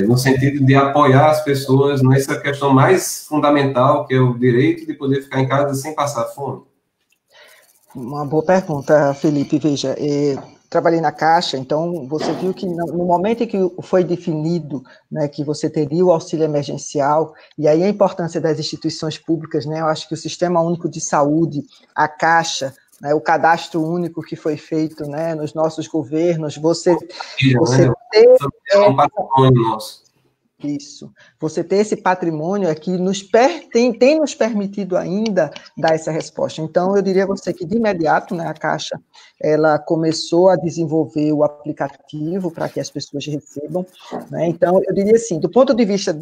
no sentido de apoiar as pessoas nessa questão mais fundamental, que é o direito de poder ficar em casa sem passar fome? Uma boa pergunta, Felipe. Veja, trabalhei na Caixa, então você viu que no momento em que foi definido, né, que você teria o auxílio emergencial, e aí a importância das instituições públicas, né, eu acho que o Sistema Único de Saúde, a Caixa, né, o cadastro único que foi feito, né, nos nossos governos, você ter... Isso. Você ter esse patrimônio aqui tem nos permitido ainda dar essa resposta. Então, eu diria a você que, de imediato, né, a Caixa ela começou a desenvolver o aplicativo para que as pessoas recebam. Né? Então, eu diria assim, do ponto de vista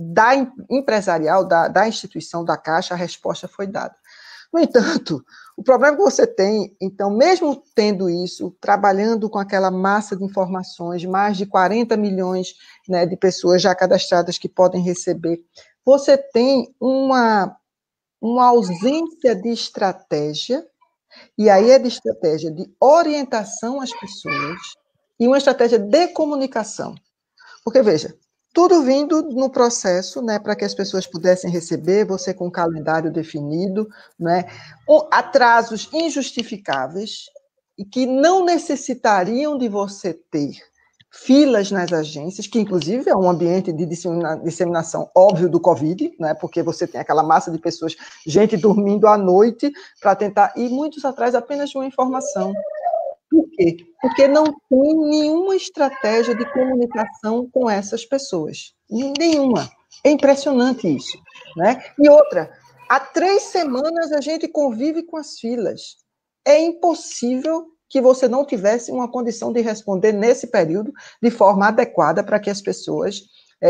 empresarial, da instituição da Caixa, a resposta foi dada. No entanto, o problema que você tem, então, mesmo tendo isso, trabalhando com aquela massa de informações, mais de 40 milhões, né, de pessoas já cadastradas que podem receber, você tem uma ausência de estratégia, e aí é de estratégia de orientação às pessoas e uma estratégia de comunicação. Porque, veja, tudo vindo no processo, né, para que as pessoas pudessem receber, você com um calendário definido, né, atrasos injustificáveis e que não necessitariam de você ter filas nas agências, que inclusive é um ambiente de disseminação óbvio do Covid, né, porque você tem aquela massa de pessoas, gente dormindo à noite para tentar, e muitos atrás apenas de uma informação. Por quê? Porque não tem nenhuma estratégia de comunicação com essas pessoas. Nenhuma. É impressionante isso. Né? E outra, há 3 semanas a gente convive com as filas. É impossível que você não tivesse uma condição de responder nesse período de forma adequada para que as pessoas,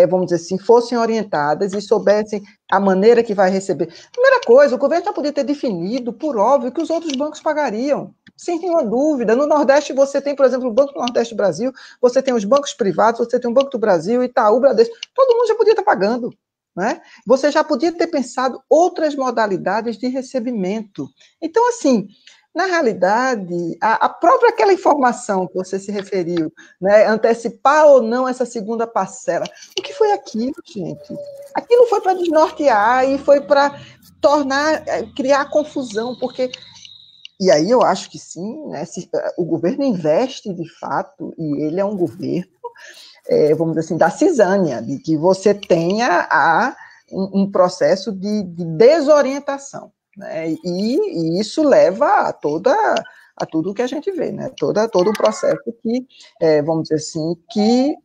vamos dizer assim, fossem orientadas e soubessem a maneira que vai receber. Primeira coisa, o governo já podia ter definido, por óbvio, que os outros bancos pagariam, sem nenhuma dúvida. No Nordeste você tem, por exemplo, o Banco do Nordeste do Brasil, você tem os bancos privados, você tem o Banco do Brasil, Itaú, Bradesco, todo mundo já podia estar pagando. Né? Você já podia ter pensado outras modalidades de recebimento. Então, assim, na realidade, a própria aquela informação que você se referiu, né, antecipar ou não essa segunda parcela, o que foi aquilo, gente? Aquilo foi para desnortear e foi para criar confusão, porque... E aí eu acho que sim, né, o governo investe de fato, e ele é um governo, vamos dizer assim, da cisânia, de que você tenha um processo de desorientação, né? E isso leva a tudo o que a gente vê, né? Todo o processo que, vamos dizer assim, que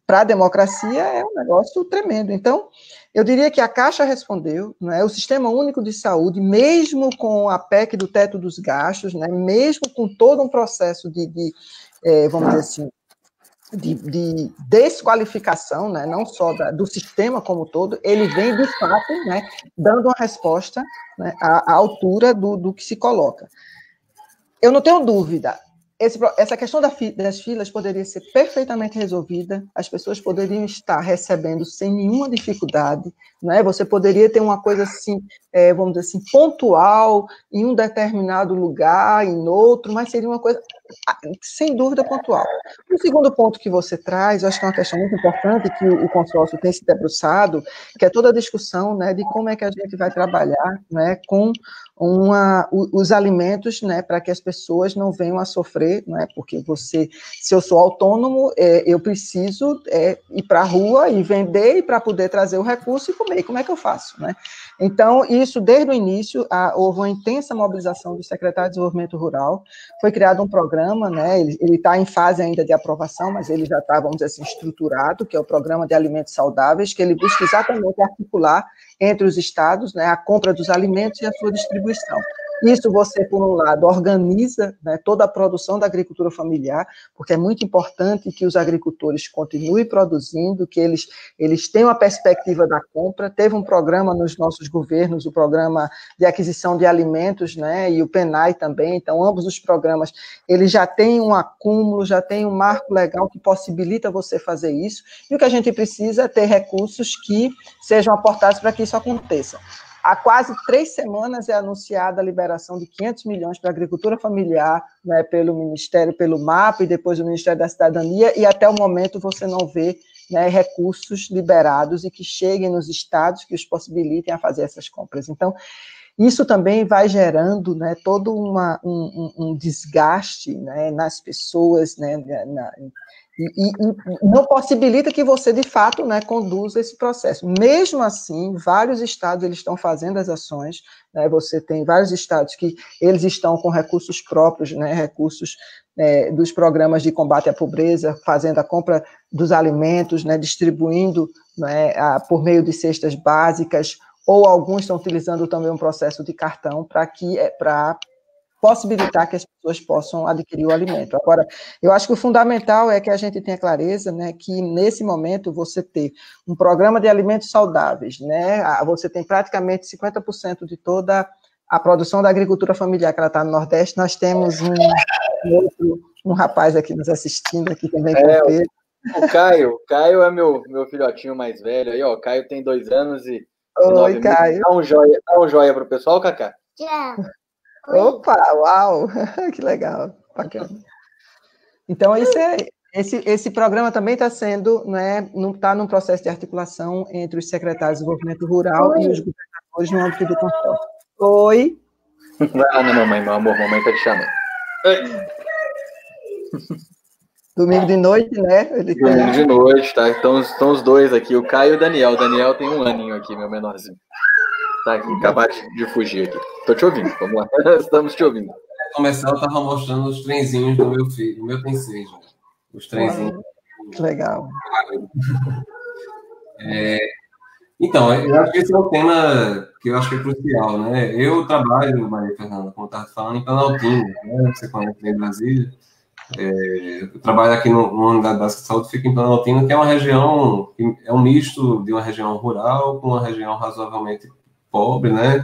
para a democracia é um negócio tremendo. Então, eu diria que a Caixa respondeu, né? O Sistema Único de Saúde, mesmo com a PEC do teto dos gastos, né? Mesmo com todo um processo vamos dizer assim, de desqualificação, né, não só do sistema como todo, ele vem, de fato, né, dando uma resposta, né, à altura do que se coloca. Eu não tenho dúvida, essa questão das filas poderia ser perfeitamente resolvida, as pessoas poderiam estar recebendo sem nenhuma dificuldade, né? Você poderia ter uma coisa assim, vamos dizer assim, pontual, em um determinado lugar, em outro, mas seria uma coisa, sem dúvida, pontual. O segundo ponto que você traz, eu acho que é uma questão muito importante, que o consórcio tem se debruçado, que é toda a discussão, né, de como é que a gente vai trabalhar, né, com os alimentos, né, para que as pessoas não venham a sofrer, né, porque se eu sou autônomo, eu preciso ir para a rua e vender, e para poder trazer o recurso e comer, como é que eu faço, né? Então, isso, desde o início, houve uma intensa mobilização do secretário de Desenvolvimento Rural, foi criado um programa, né, ele está em fase ainda de aprovação, mas ele já está, vamos dizer assim, estruturado, que é o Programa de Alimentos Saudáveis, que ele busca exatamente articular entre os estados, né, a compra dos alimentos e a sua distribuição. Isso você, por um lado, organiza, né, toda a produção da agricultura familiar, porque é muito importante que os agricultores continuem produzindo, que eles tenham a perspectiva da compra. Teve um programa nos nossos governos, o Programa de Aquisição de Alimentos, né, e o PENAI também, então ambos os programas, eles já têm um acúmulo, já têm um marco legal que possibilita você fazer isso, e o que a gente precisa é ter recursos que sejam aportados para que isso aconteça. Há quase 3 semanas é anunciada a liberação de 500 milhões para a agricultura familiar, né, pelo Ministério, pelo MAPA e depois do Ministério da Cidadania, e até o momento você não vê, né, recursos liberados e que cheguem nos estados que os possibilitem a fazer essas compras. Então, isso também vai gerando, né, todo um desgaste, né, nas pessoas, né, e não possibilita que você, de fato, né, conduza esse processo. Mesmo assim, vários estados eles estão fazendo as ações, né, você tem vários estados que eles estão com recursos próprios, né, recursos dos programas de combate à pobreza, fazendo a compra dos alimentos, né, distribuindo, né, por meio de cestas básicas, ou alguns estão utilizando também um processo de cartão para possibilitar que as pessoas possam adquirir o alimento. Agora, eu acho que o fundamental é que a gente tenha clareza, né, que nesse momento você ter um programa de alimentos saudáveis, né, você tem praticamente 50% de toda a produção da agricultura familiar que ela está no Nordeste. Nós temos um rapaz aqui nos assistindo, aqui também com o Pedro. O Caio é meu filhotinho mais velho aí, ó. O Caio tem 2 anos e Oi, 9 meses. Caio. Dá um joia pro pessoal, Cacá. Já. Opa, uau, que legal, bacana. Então, esse programa também está sendo, né, está num processo de articulação entre os secretários de desenvolvimento rural e os governadores no âmbito do consórcio. Oi. Vai lá na mamãe, meu amor, mamãe está te chamando. Domingo de noite, né? Domingo de noite, tá? Então estão os dois aqui, o Caio e o Daniel. O Daniel tem 1 aninho aqui, meu menorzinho. Tá aqui, acabar de fugir aqui. Tô te ouvindo, vamos lá. Estamos te ouvindo. Começar, eu tava mostrando os trenzinhos do meu filho. O meu tem 6, né? Os trenzinhos. Que legal. Então, eu acho que esse é um tema que eu acho que é crucial, né? Eu trabalho, Maria Fernanda, como estava falando, em Planaltina, né? Você conhece bem Brasília. Eu trabalho aqui numa unidade básica de saúde, fica em Planaltina, que é uma região, que é um misto de uma região rural com uma região razoavelmente pobre, né?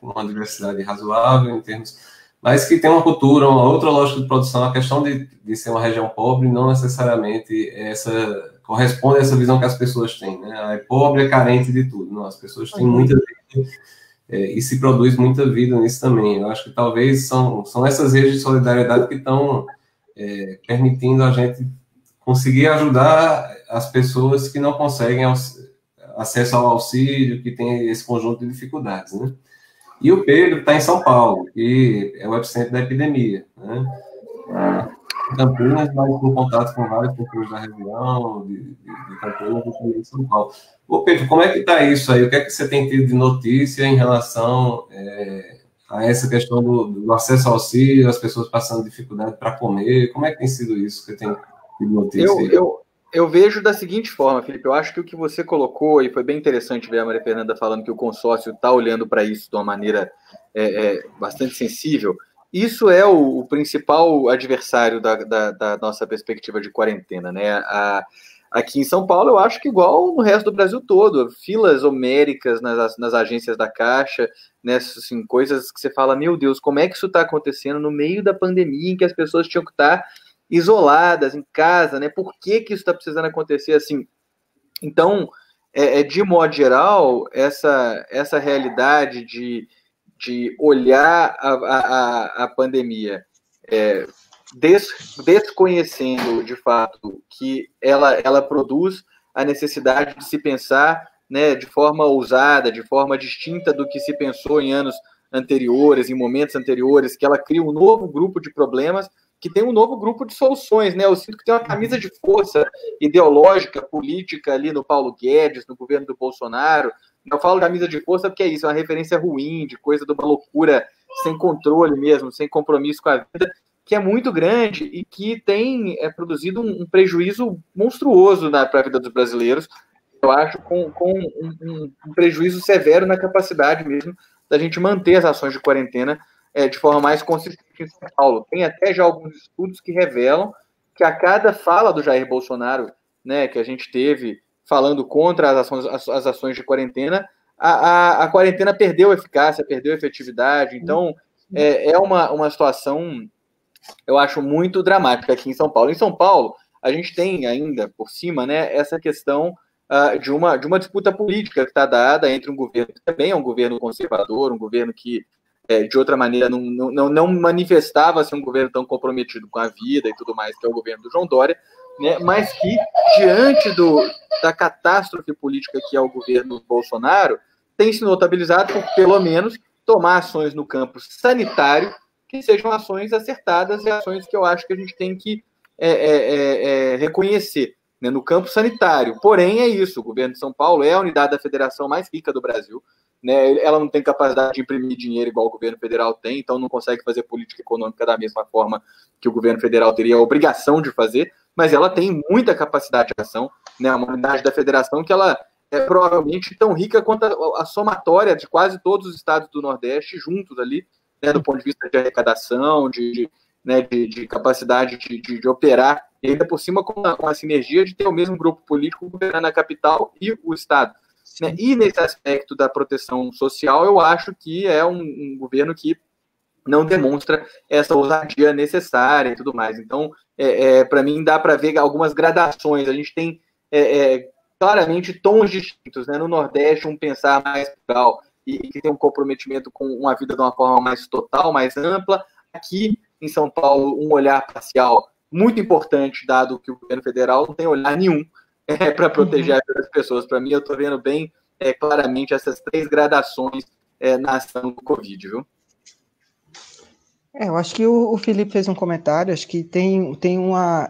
Com uma diversidade razoável em termos, mas que tem uma cultura, uma outra lógica de produção. A questão de ser uma região pobre não necessariamente corresponde a essa visão que as pessoas têm, né? É pobre, é carente de tudo. Não, as pessoas têm muita vida e se produz muita vida nisso também. Eu acho que talvez são essas redes de solidariedade que estão permitindo a gente conseguir ajudar as pessoas que não conseguem acesso ao auxílio, que tem esse conjunto de dificuldades, né? E o Pedro está em São Paulo, que é o epicentro da epidemia, né? Campinas, mas com contato com várias pessoas da região, de Campinas e também de São Paulo. Ô Pedro, como é que está isso aí? O que é que você tem tido de notícia em relação a essa questão do acesso ao auxílio, as pessoas passando dificuldade para comer? Como é que tem sido isso que tem tido notícia aí? Eu vejo da seguinte forma, Felipe, eu acho que o que você colocou, e foi bem interessante ver a Maria Fernanda falando que o consórcio está olhando para isso de uma maneira bastante sensível. Isso é o principal adversário da nossa perspectiva de quarentena, né? Aqui em São Paulo, eu acho que igual no resto do Brasil todo, filas homéricas nas agências da Caixa, né? Assim, coisas que você fala, meu Deus, como é que isso está acontecendo no meio da pandemia em que as pessoas tinham que estar isoladas em casa, né? Por que isso está precisando acontecer assim? Então, de modo geral, essa realidade de olhar a pandemia desconhecendo de fato que ela produz a necessidade de se pensar, né, de forma ousada, de forma distinta do que se pensou em anos anteriores, em momentos anteriores, que ela cria um novo grupo de problemas que tem um novo grupo de soluções, né? Eu sinto que tem uma camisa de força ideológica, política ali no Paulo Guedes, no governo do Bolsonaro. Eu falo camisa de força porque é isso, é uma referência ruim, de coisa de uma loucura sem controle mesmo, sem compromisso com a vida, que é muito grande e que tem produzido um prejuízo monstruoso para a vida dos brasileiros, eu acho, com um prejuízo severo na capacidade mesmo da gente manter as ações de quarentena de forma mais consistente em São Paulo. Tem até já alguns estudos que revelam que a cada fala do Jair Bolsonaro, né, que a gente teve falando contra as ações de quarentena, a quarentena perdeu eficácia, perdeu efetividade. Então, é uma situação, eu acho, muito dramática aqui em São Paulo. Em São Paulo, a gente tem ainda, por cima, né, essa questão de uma disputa política que está dada entre um governo que também é um governo conservador, um governo que de outra maneira não manifestava ser um governo tão comprometido com a vida e tudo mais, que é o governo do João Dória, né, mas que, diante da catástrofe política que é o governo Bolsonaro, tem se notabilizado por, pelo menos, tomar ações no campo sanitário que sejam ações acertadas e ações que eu acho que a gente tem que reconhecer, né, no campo sanitário. Porém, é isso, o governo de São Paulo é a unidade da federação mais rica do Brasil, né, ela não tem capacidade de imprimir dinheiro igual o governo federal tem, então não consegue fazer política econômica da mesma forma que o governo federal teria a obrigação de fazer, mas ela tem muita capacidade de ação, né, uma unidade da federação que ela é provavelmente tão rica quanto a somatória de quase todos os estados do Nordeste juntos ali, né, do ponto de vista de arrecadação, de capacidade de operar, e ainda por cima com a sinergia de ter o mesmo grupo político governando a capital e o estado. Né? E nesse aspecto da proteção social, eu acho que é um governo que não demonstra essa ousadia necessária e tudo mais. Então, para mim, dá para ver algumas gradações. A gente tem claramente tons distintos. Né? No Nordeste, um pensar mais plural e que tem um comprometimento com uma vida de uma forma mais total, mais ampla. Aqui, em São Paulo, um olhar parcial muito importante, dado que o governo federal não tem olhar nenhum para proteger a vida das pessoas. Para mim, eu estou vendo bem claramente essas 3 gradações na ação do Covid, viu? Eu acho que o Felipe fez um comentário, acho que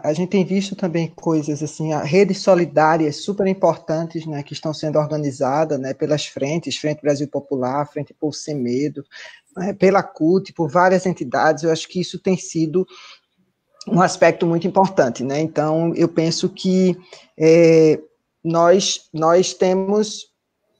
a gente tem visto também coisas assim, redes solidárias super importantes, né, que estão sendo organizadas, né, pelas frentes, Frente Brasil Popular, Frente Povo Sem Medo, né, pela CUT, por várias entidades. Eu acho que isso tem sido um aspecto muito importante, né? Então, eu penso que nós temos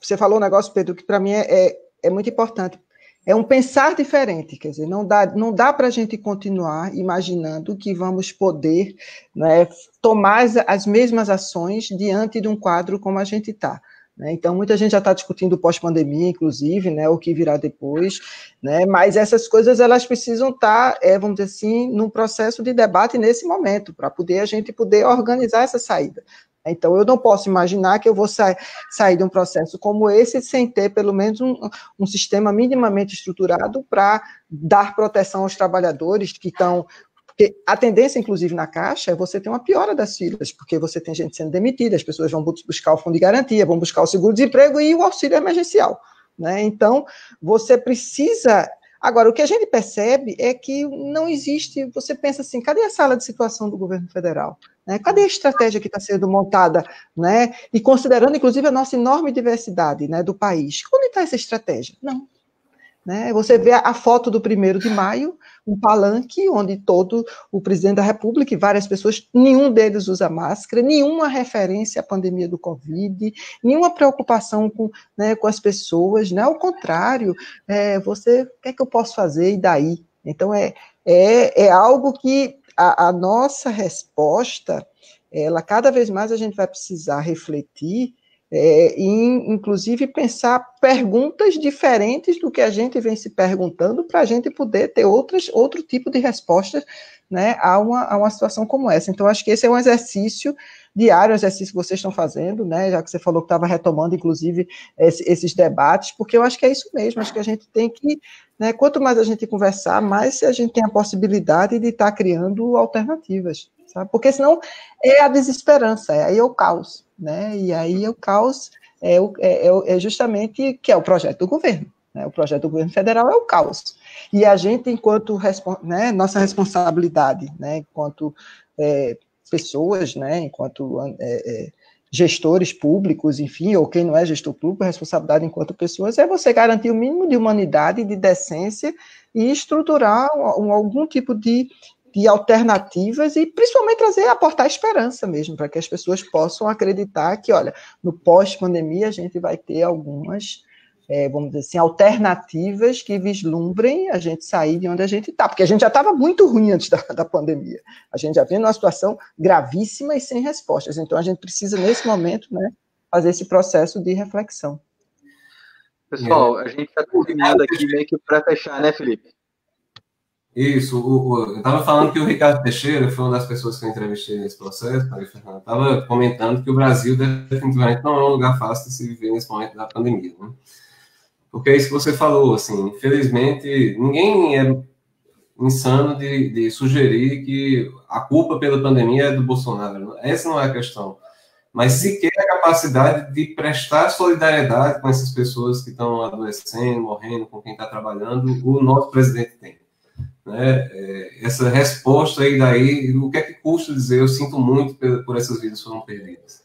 você falou um negócio, Pedro, que para mim é muito importante. É um pensar diferente, quer dizer, não dá para a gente continuar imaginando que vamos poder, né, tomar as mesmas ações diante de um quadro como a gente está. Né? Então, muita gente já está discutindo pós-pandemia, inclusive, né, o que virá depois, né, mas essas coisas elas precisam estar, vamos dizer assim, num processo de debate nesse momento, para a gente poder organizar essa saída. Então, eu não posso imaginar que eu vou sair de um processo como esse sem ter, pelo menos, um sistema minimamente estruturado para dar proteção aos trabalhadores que estão... Porque a tendência, inclusive, na Caixa é você ter uma piora das filas, porque você tem gente sendo demitida, as pessoas vão buscar o fundo de garantia, vão buscar o seguro-desemprego e o auxílio emergencial. Né? Então, você precisa... Agora, o que a gente percebe é que não existe... Você pensa assim, cadê a sala de situação do governo federal? Né? Cadê a estratégia que está sendo montada? Né? E considerando, inclusive, a nossa enorme diversidade, né, do país. Onde está essa estratégia? Não. Né? Você vê a foto do 1º de maio, um palanque onde todo o presidente da República e várias pessoas, nenhum deles usa máscara, nenhuma referência à pandemia do Covid, nenhuma preocupação com as pessoas, né? Ao contrário, o que é que eu posso fazer e daí? Então, é algo que a nossa resposta, cada vez mais a gente vai precisar refletir e, inclusive, pensar perguntas diferentes do que a gente vem se perguntando para a gente poder ter outro tipo de respostas, né, a uma situação como essa. Então, acho que esse é um exercício diário, um exercício que vocês estão fazendo, né, já que você falou que estava retomando, inclusive, esses debates, porque eu acho que é isso mesmo, acho que a gente tem que, né, quanto mais a gente conversar, mais a gente tem a possibilidade de estar criando alternativas, sabe? Porque senão é a desesperança, aí é o caos, né? E aí o caos é justamente que é o projeto do governo, né? O projeto do governo federal é o caos. E a gente, enquanto né, nossa responsabilidade, né, enquanto pessoas, né, enquanto gestores públicos, enfim, ou quem não é gestor público, a responsabilidade enquanto pessoas é você garantir o mínimo de humanidade, de decência e estruturar algum tipo de alternativas e principalmente aportar esperança mesmo, para que as pessoas possam acreditar que, olha, no pós-pandemia a gente vai ter algumas, vamos dizer assim, alternativas que vislumbrem a gente sair de onde a gente está, porque a gente já estava muito ruim antes da pandemia, a gente já vinha numa situação gravíssima e sem respostas, então a gente precisa, nesse momento, né, fazer esse processo de reflexão. Pessoal, a gente está terminando aqui meio que para fechar, né, Felipe? Isso, eu estava falando que o Ricardo Teixeira foi uma das pessoas que eu entrevistei nesse processo, Maria Fernanda, estava comentando que o Brasil definitivamente não é um lugar fácil de se viver nesse momento da pandemia, né? Porque é isso que você falou, assim, infelizmente, ninguém é insano de sugerir que a culpa pela pandemia é do Bolsonaro, essa não é a questão, mas sequer a capacidade de prestar solidariedade com essas pessoas que estão adoecendo, morrendo, com quem está trabalhando, o nosso presidente tem. Né? Essa resposta aí daí, o que é que custa dizer eu sinto muito por essas vidas que foram perdidas?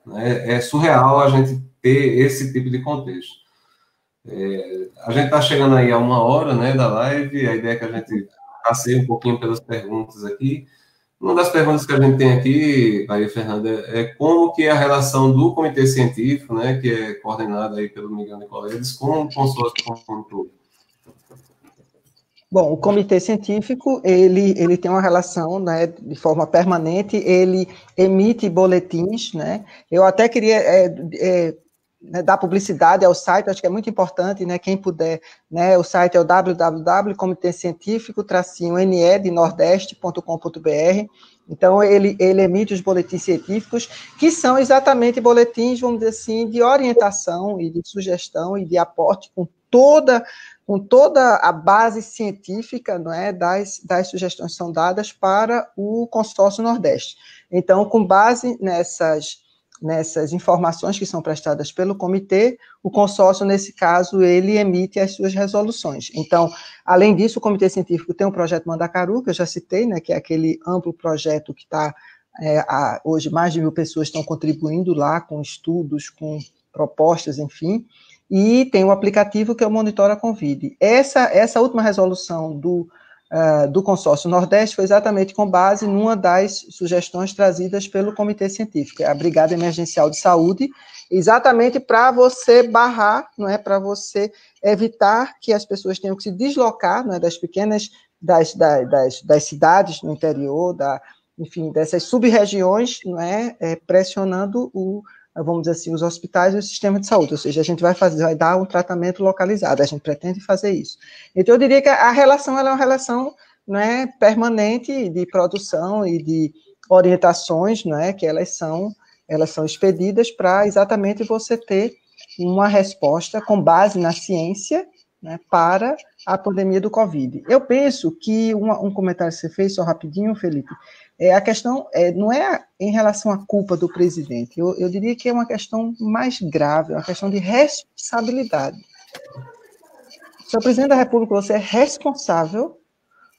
Né? É surreal a gente ter esse tipo de contexto. A gente está chegando aí a 1 hora, né, da live, a ideia é que a gente passeie um pouquinho pelas perguntas aqui. Uma das perguntas que a gente tem aqui, Maria Fernanda, é como que é a relação do comitê científico, né, que é coordenado aí pelo Miguel Nicoledes, com o consórcio como um todo. Bom, o comitê científico, ele tem uma relação, né, de forma permanente, ele emite boletins, né, eu até queria né, dar publicidade ao site, acho que é muito importante, né, quem puder, né, o site é o www.comitecientifico-ne de nordeste.com.br, então ele emite os boletins científicos, que são exatamente boletins, vamos dizer assim, de orientação e de sugestão e de aporte com toda a base científica, não é, das sugestões que são dadas para o Consórcio Nordeste. Então, com base nessas informações que são prestadas pelo comitê, o consórcio, nesse caso, ele emite as suas resoluções. Então, além disso, o comitê científico tem um projeto Mandacaru, que eu já citei, né, que é aquele amplo projeto que está, hoje, mais de 1.000 pessoas estão contribuindo lá com estudos, com propostas, enfim, e tem um aplicativo que é o Monitora Convide. Essa última resolução do do consórcio Nordeste foi exatamente com base numa das sugestões trazidas pelo Comitê Científico, a Brigada Emergencial de Saúde, exatamente para você barrar, não é, para você evitar que as pessoas tenham que se deslocar, não é, das pequenas, das cidades no interior, enfim, dessas sub-regiões, não é, pressionando vamos dizer assim, os hospitais e o sistema de saúde, ou seja, a gente vai dar um tratamento localizado, a gente pretende fazer isso. Então, eu diria que a relação, ela é uma relação, né, permanente de produção e de orientações, né, que elas são expedidas para exatamente você ter uma resposta com base na ciência, né, para a pandemia do Covid. Eu penso que um comentário que você fez, só rapidinho, Felipe, a questão não é em relação à culpa do presidente, eu diria que é uma questão mais grave, é uma questão de responsabilidade. Senhor presidente da República, você é responsável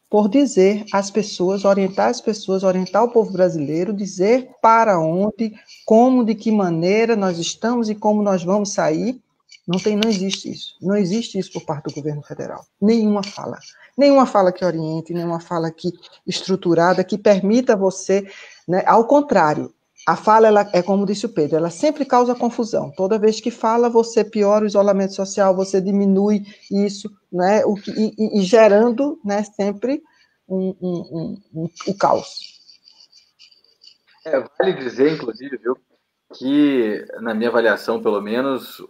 por dizer às pessoas, orientar as pessoas, orientar o povo brasileiro, dizer para onde, como, de que maneira nós estamos e como nós vamos sair. Não existe isso. Não existe isso por parte do governo federal. Nenhuma fala. Nenhuma fala que oriente, nenhuma fala que estruturada, que permita você, né? Ao contrário, a fala, ela é como disse o Pedro, ela sempre causa confusão. Toda vez que fala, você piora o isolamento social, você diminui isso, né? E gerando, né, sempre o caos. Vale dizer, inclusive, viu, que, na minha avaliação, pelo menos,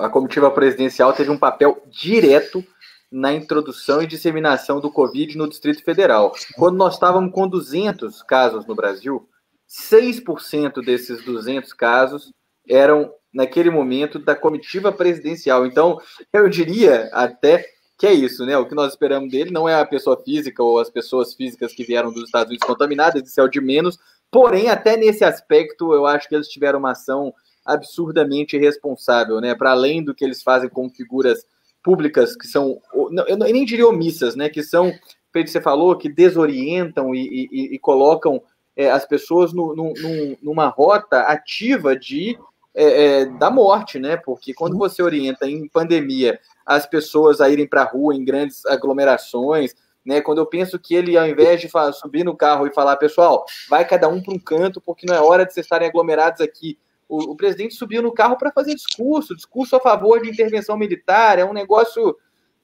a comitiva presidencial teve um papel direto na introdução e disseminação do Covid no Distrito Federal. Quando nós estávamos com 200 casos no Brasil, 6% desses 200 casos eram, naquele momento, da comitiva presidencial. Então, eu diria até que é isso, né? O que nós esperamos dele não é a pessoa física ou as pessoas físicas que vieram dos Estados Unidos contaminadas, isso é o de menos. Porém, até nesse aspecto, eu acho que eles tiveram uma ação absurdamente irresponsável, né? Para além do que eles fazem com figuras públicas que são, eu nem diria omissas, né? Que são, feito você falou, que desorientam e colocam as pessoas numa rota ativa da morte, né? Porque quando você orienta em pandemia as pessoas a irem para a rua em grandes aglomerações, né? Quando eu penso que ele, ao invés de subir no carro e falar, pessoal, vai cada um para um canto, porque não é hora de vocês estarem aglomerados aqui. O presidente subiu no carro para fazer discurso a favor de intervenção militar, é um negócio,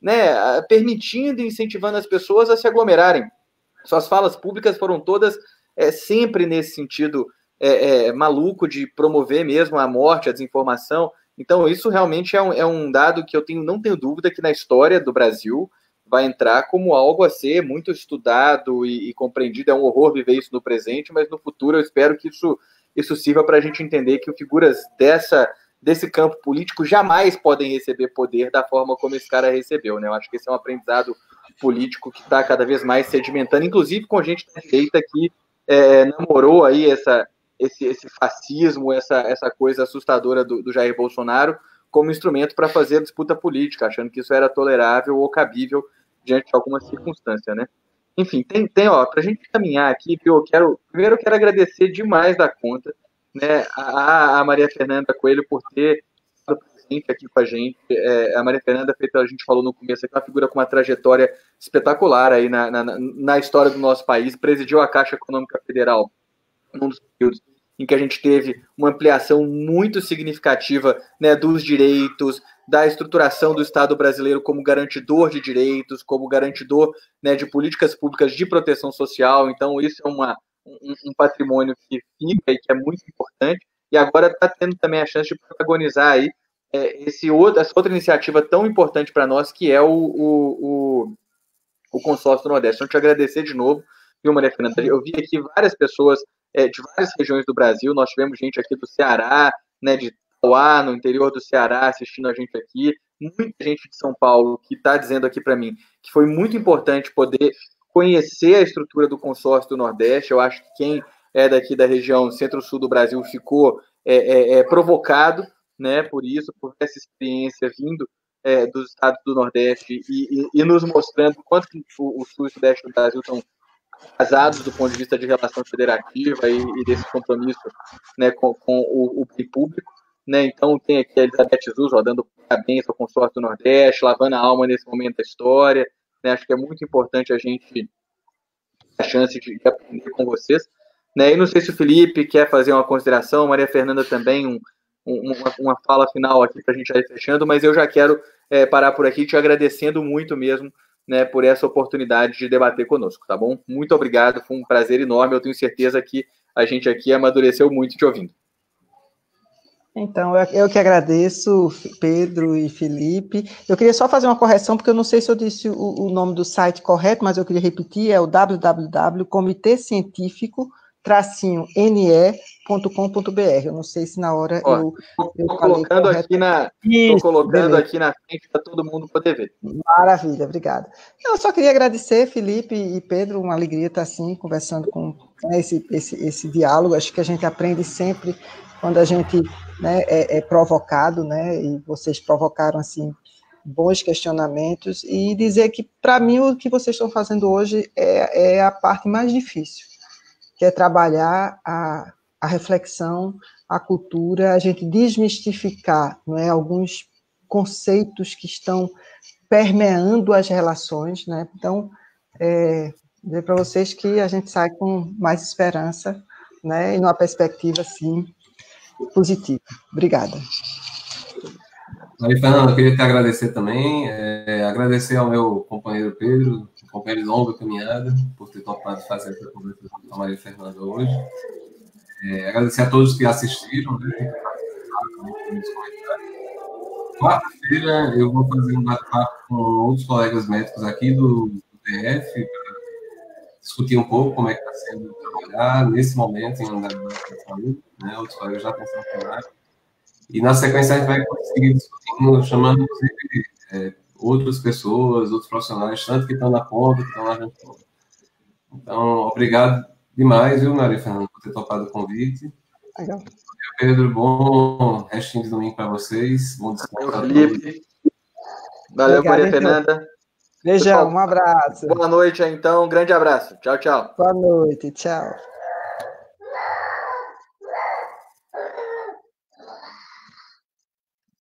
né, permitindo e incentivando as pessoas a se aglomerarem. Suas falas públicas foram todas sempre nesse sentido maluco de promover mesmo a morte, a desinformação. Então, isso realmente é um dado que não tenho dúvida que na história do Brasil vai entrar como algo a ser muito estudado e compreendido. É um horror viver isso no presente, mas no futuro eu espero que isso sirva para a gente entender que figuras desse campo político jamais podem receber poder da forma como esse cara recebeu, né? Eu acho que esse é um aprendizado político que está cada vez mais sedimentando, inclusive com gente da direita que namorou aí esse fascismo, essa coisa assustadora do Jair Bolsonaro como instrumento para fazer disputa política, achando que isso era tolerável ou cabível diante de alguma circunstância, né? Enfim, para a gente caminhar aqui, primeiro eu quero agradecer demais da conta, né, a Maria Fernanda Coelho por ter estado presente aqui com a gente. A Maria Fernanda, a gente falou no começo, é uma figura com uma trajetória espetacular aí na história do nosso país, presidiu a Caixa Econômica Federal num dos períodos em que a gente teve uma ampliação muito significativa, né, dos direitos, da estruturação do Estado brasileiro como garantidor de direitos, como garantidor, né, de políticas públicas de proteção social. Então, isso é um patrimônio que fica e que é muito importante. E agora está tendo também a chance de protagonizar aí essa outra iniciativa tão importante para nós, que é o Consórcio do Nordeste. Então, te agradecer de novo, viu, Maria Fernanda? Eu vi aqui várias pessoas de várias regiões do Brasil. Nós tivemos gente aqui do Ceará, né, de Itauá, no interior do Ceará, assistindo a gente aqui. Muita gente de São Paulo que está dizendo aqui para mim que foi muito importante poder conhecer a estrutura do Consórcio do Nordeste. Eu acho que quem é daqui da região centro-sul do Brasil ficou provocado, né, por isso, por essa experiência vindo dos estados do Nordeste e nos mostrando quanto que o sul e o sudeste do Brasil estão casados do ponto de vista de relação federativa e desse compromisso, né, com o bem público, né? Então tem aqui a Elizabeth Zuz dando parabéns ao Consórcio do Nordeste, lavando a alma nesse momento da história, né? Acho que é muito importante a gente ter a chance de aprender com vocês, né? E não sei se o Felipe quer fazer uma consideração, Maria Fernanda também, uma fala final aqui para a gente ir fechando, mas eu já quero parar por aqui te agradecendo muito mesmo, né, por essa oportunidade de debater conosco, tá bom? Muito obrigado, foi um prazer enorme, eu tenho certeza que a gente aqui amadureceu muito te ouvindo. Então, eu que agradeço, Pedro e Felipe. Eu queria só fazer uma correção, porque eu não sei se eu disse o nome do site correto, mas eu queria repetir, é o www.comitê-científico-ne.com.br. Eu não sei se na hora eu falei correto. Estou colocando aqui na frente para todo mundo poder ver. Maravilha, obrigada. Eu só queria agradecer, Felipe e Pedro, uma alegria estar assim, conversando com esse diálogo. Acho que a gente aprende sempre quando a gente, né, é provocado, né, e vocês provocaram, assim, bons questionamentos, e dizer que, para mim, o que vocês estão fazendo hoje é a parte mais difícil, que é trabalhar a reflexão, a cultura, a gente desmistificar, não é, alguns conceitos que estão permeando as relações, né? Então, dizer para vocês que a gente sai com mais esperança, né, e numa perspectiva, assim, positiva. Obrigada. Maria Fernanda, eu queria te agradecer também, agradecer ao meu companheiro Pedro, companheiro de longa caminhada, por ter topado fazer essa conversa com a Maria Fernanda hoje. Agradecer a todos que assistiram, né, quarta-feira eu vou fazer um bate-papo com outros colegas médicos aqui do DF, para discutir um pouco como é que está sendo trabalhar nesse momento em andar de saúde, né, outros colegas já estão sendo chamados. E, na sequência, a gente vai conseguir discutindo, chamando, inclusive, outras pessoas, outros profissionais, tanto que estão na ponta, que estão lá na ponta. Então, obrigado demais, viu, Maria Fernanda, por ter topado o convite. Legal. Pedro, bom restinho de domingo para vocês. Bom descanso. Valeu, Felipe. Valeu, obrigado, Maria Fernanda. Beijão, pessoal, um abraço. Boa noite, então. Um grande abraço. Tchau, tchau. Boa noite, tchau.